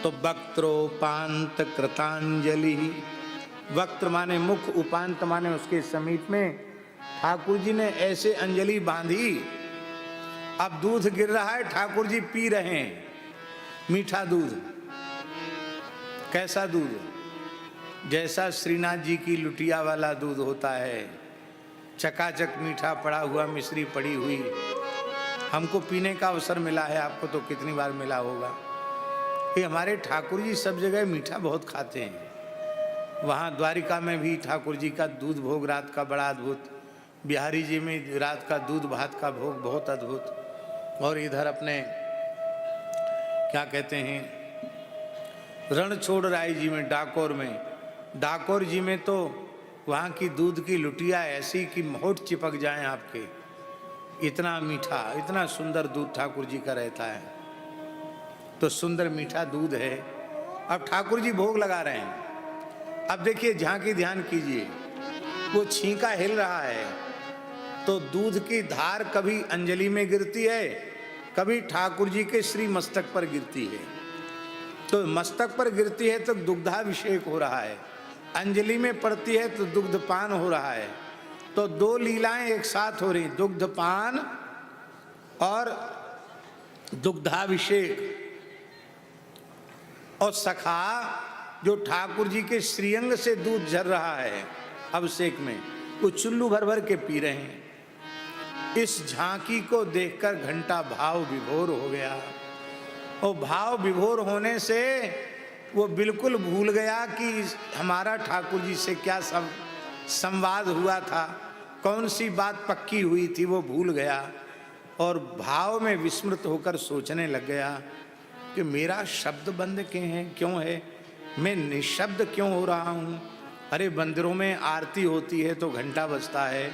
तो वक्त्रोपांत कृतांजलि, वक्त्र माने मुख, उपांत माने उसके समीप में ठाकुर जी ने ऐसे अंजलि बांधी। अब दूध गिर रहा है, ठाकुर जी पी रहे हैं मीठा दूध। कैसा दूध? जैसा श्रीनाथ जी की लुटिया वाला दूध होता है, चकाचक मीठा पड़ा हुआ, मिश्री पड़ी हुई। हमको पीने का अवसर मिला है, आपको तो कितनी बार मिला होगा। ये हमारे ठाकुर जी सब जगह मीठा बहुत खाते हैं। वहाँ द्वारिका में भी ठाकुर जी का दूध भोग रात का बड़ा अद्भुत, बिहारी जी में रात का दूध भात का भोग बहुत अद्भुत, और इधर अपने क्या कहते हैं रणछोड़ राय जी में, डाकोर जी में तो वहाँ की दूध की लुटिया ऐसी कि होठ चिपक जाएं आपके, इतना मीठा, इतना सुंदर दूध ठाकुर जी का रहता है। तो सुंदर मीठा दूध है। अब ठाकुर जी भोग लगा रहे हैं। अब देखिए, झांकी ध्यान कीजिए, वो छींका हिल रहा है तो दूध की धार कभी अंजलि में गिरती है, कभी ठाकुर जी के श्री मस्तक पर गिरती है। तो मस्तक पर गिरती है तो दुग्धाभिषेक हो रहा है, अंजलि में पड़ती है तो दुग्धपान हो रहा है। तो दो लीलाएं एक साथ हो रही, दुग्धपान और दुग्धाभिषेक। और सखा जो ठाकुर जी के श्रीअंग से दूध झर रहा है अभिषेक में, वो चुल्लू भर भर के पी रहे हैं। इस झांकी को देखकर घंटा भाव विभोर हो गया, और भाव विभोर होने से वो बिल्कुल भूल गया कि हमारा ठाकुर जी से क्या संवाद हुआ था, कौन सी बात पक्की हुई थी, वो भूल गया। और भाव में विस्मृत होकर सोचने लग गया कि मेरा शब्द बंद क्यों है, मैं निशब्द क्यों हो रहा हूँ। अरे मंदिरों में आरती होती है तो घंटा बजता है,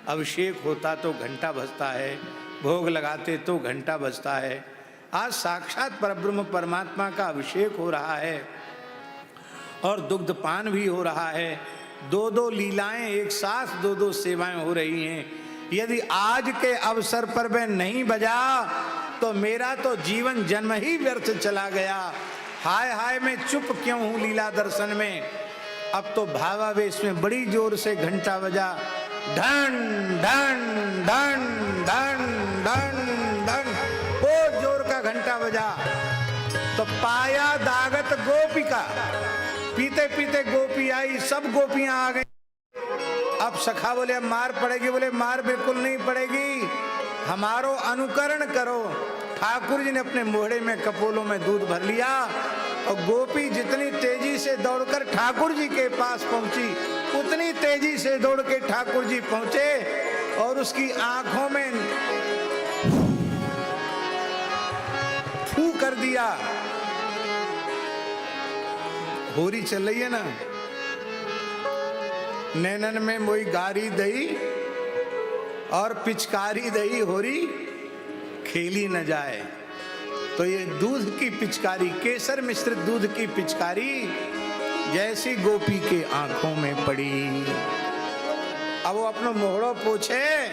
अभिषेक होता तो घंटा बजता है, भोग लगाते तो घंटा बजता है। आज साक्षात परब्रह्म परमात्मा का अभिषेक हो रहा है और दुग्धपान भी हो रहा है। दो दो लीलाएं एक साथ, दो दो सेवाएं हो रही हैं। यदि आज के अवसर पर मैं नहीं बजा तो मेरा तो जीवन जन्म ही व्यर्थ चला गया। हाय हाय, मैं चुप क्यों हूँ लीला दर्शन में। अब तो भावावेश में बड़ी जोर से घंटा बजा, ढन ढन ढन ढन ढन ढन, बहुत जोर का घंटा बजा। तो पाया दागत गोपिका, पीते पीते गोपी आई, सब गोपियां आ गई। अब सखा बोले अब मार पड़ेगी, बोले मार बिल्कुल नहीं पड़ेगी, हमारो अनुकरण करो। ठाकुर जी ने अपने मोहड़े में कपोलों में दूध भर लिया और गोपी जितनी तेजी से दौड़कर ठाकुर जी के पास पहुंची, उतनी तेजी से दौड़ के ठाकुर जी पहुंचे और उसकी आंखों में फू कर दिया। होरी चल रही है ना, नैनन में मोई गारी दई और पिचकारी दई, होरी खेली न जाए। तो ये दूध की पिचकारी, केसर मिश्रित दूध की पिचकारी जैसी गोपी के आंखों में पड़ी। अब वो अपना मोहड़ो पोछे,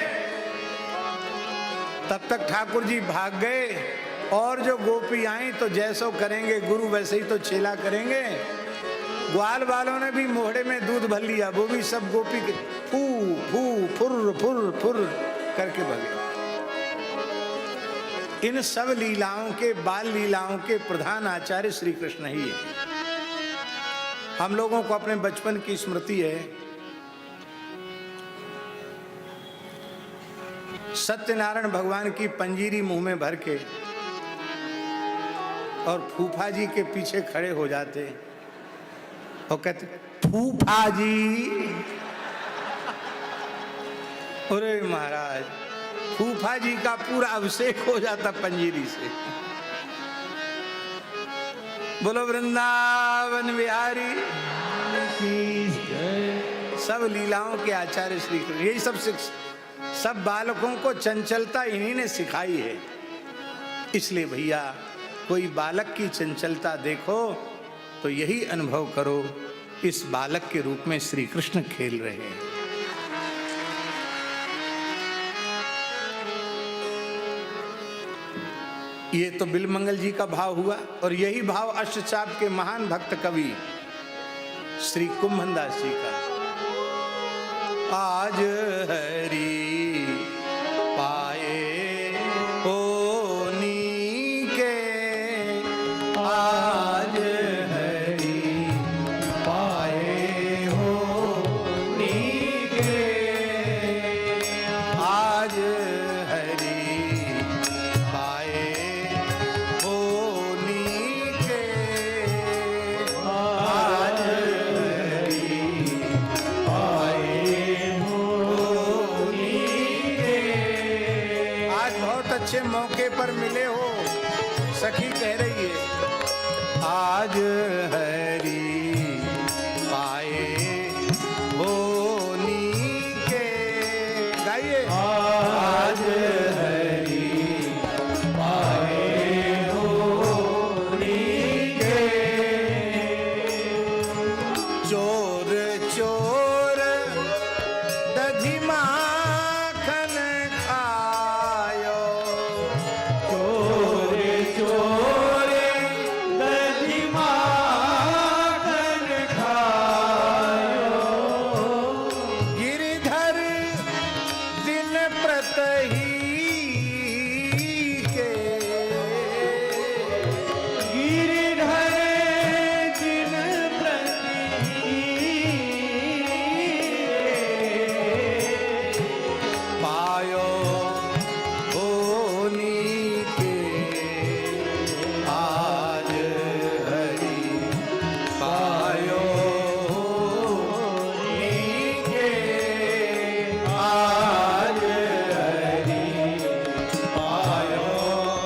तब तक ठाकुर जी भाग गए। और जो गोपी आई तो जैसो करेंगे गुरु वैसे ही तो चेला करेंगे। ग्वाल वालों ने भी मोहड़े में दूध भर लिया, वो भी सब गोपी के फू फू फुर फुर फुर करके भगे। इन सब लीलाओं के, बाल लीलाओं के प्रधान आचार्य श्री कृष्ण ही है। हम लोगों को अपने बचपन की स्मृति है, सत्यनारायण भगवान की पंजीरी मुंह में भर के और फूफा जी के पीछे खड़े हो जाते और कहते फूफा जी। अरे महाराज, फूफा जी का पूरा अभिषेक हो जाता पंजीरी से। बोलो वृंदावन बिहारी। सब लीलाओं के आचार्य श्री कृष्ण, यही सब बालकों को चंचलता इन्हीं ने सिखाई है। इसलिए भैया, कोई बालक की चंचलता देखो तो यही अनुभव करो, इस बालक के रूप में श्री कृष्ण खेल रहे हैं। ये तो बिलमंगल जी का भाव हुआ, और यही भाव अष्टचाप के महान भक्त कवि श्री कुंभनदास जी का। आज हरि पाए होनी के, आज हरि पाए होनी के, आज हरि पाए होनी के, आज हरि पाए होनी के। आज बहुत अच्छे मौके पर मिले हो, सखी कह रही है आज हरि पाए होनी के। गाइए, आज हरि पाए होनी के। चोर चोर दधि माखन खायो, चोर चोर दधि माखन खायो, गिरधर दिन प्रतही के, गिरधर दिन प्रतही पायो होनी के, आज हरि पायो होनी के, आज हरि पायो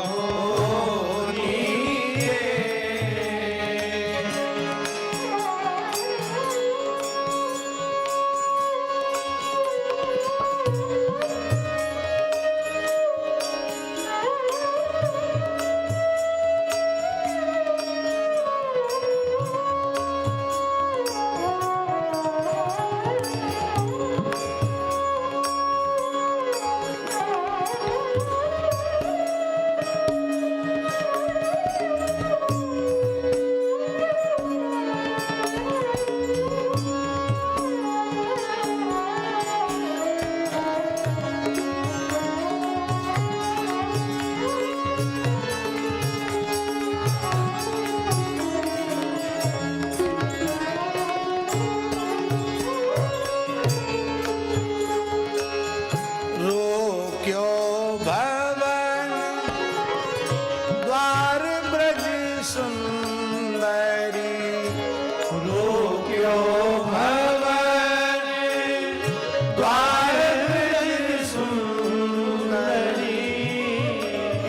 होनी के। रोक्यो भवन द्वार ब्रज सुंदरी, रोक्यो भवन द्वार ब्रज सुंदरी,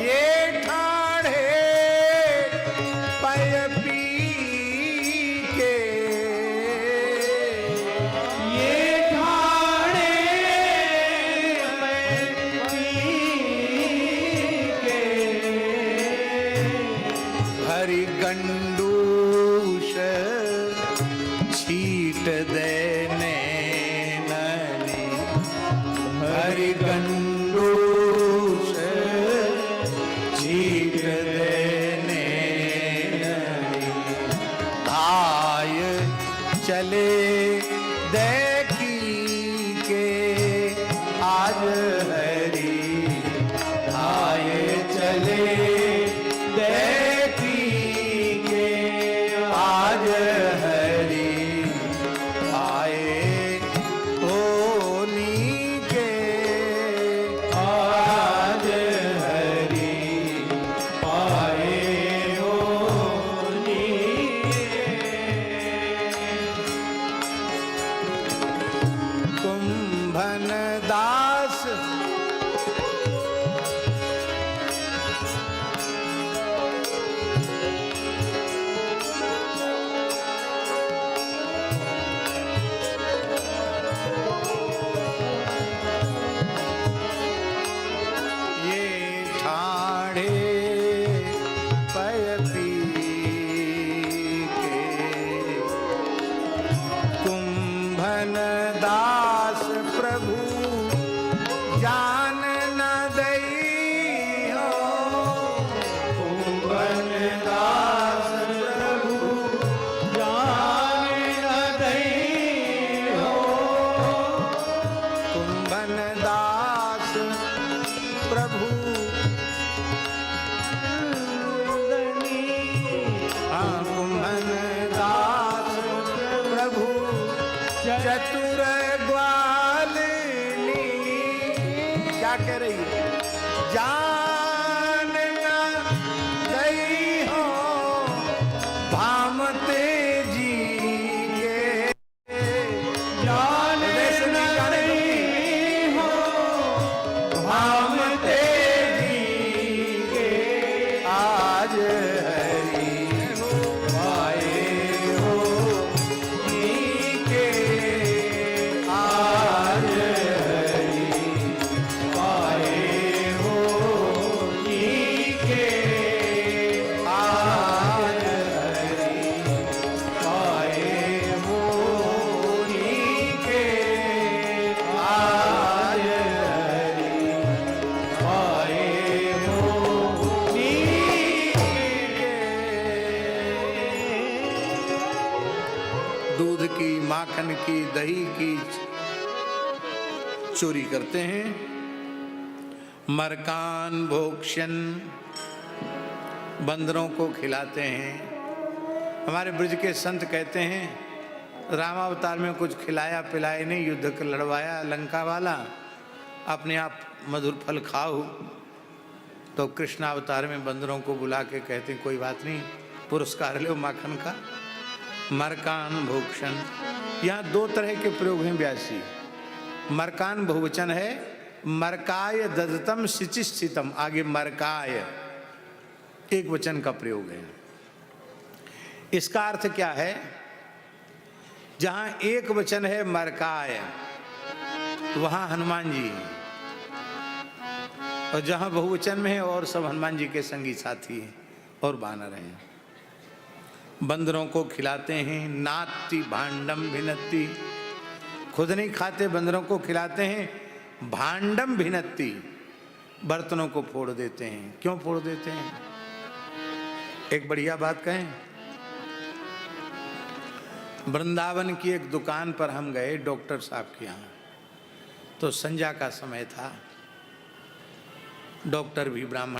ये ठाढ़े पय पी के, ये ठाढ़े हरि गंडूष छीट देने ननी, हरि गंडूष छीट देने ननी, धाय चले देखी के, आज हरि धाय चले कुंभन दास दास प्रभु जान न दई हो। कुंभन दास प्रभु जान न दई हो। कुंभन दास प्रभु कुंभन दास प्रभु चतुर ग्वालिनी क्या कह रही है? जान न दई हो भामते जी के। जान न दई हो भामते जी के। आज हरि पाए हो नीके। आज हरि पाए हो नीके। आज हरि पाए हो नीके। आज हरि पाए हो नीके। दूध की, माखन की, दही की चोरी करते हैं। मरकान भोक्षण बंदरों को खिलाते हैं। हमारे ब्रज के संत कहते हैं रामावतार में कुछ खिलाया पिलाया नहीं, युद्ध लड़वाया लंका वाला, अपने आप मधुर फल खाओ। तो कृष्णावतार में बंदरों को बुला के कहते हैं कोई बात नहीं, पुरस्कार लो माखन का। मरकान भोक्षण, यहाँ दो तरह के प्रयोग हैं व्यासी। मरकान बहुवचन है, मरकाय ददतम शिचिस्थितम, आगे मरकाय एक वचन का प्रयोग है। इसका अर्थ क्या है? जहां एक वचन है मरकाय वहां हनुमान जी हैं, और जहां बहुवचन में है और सब हनुमान जी के संगी साथी हैं और वानर हैं। बंदरों को खिलाते हैं। नाती भांडम भिनती, खुद नहीं खाते, बंदरों को खिलाते हैं। भांडम भिनती, बर्तनों को फोड़ देते हैं। क्यों फोड़ देते हैं? एक बढ़िया बात कहें, वृंदावन की एक दुकान पर हम गए डॉक्टर साहब के यहाँ, तो संध्या का समय था। डॉक्टर भी ब्राह्मण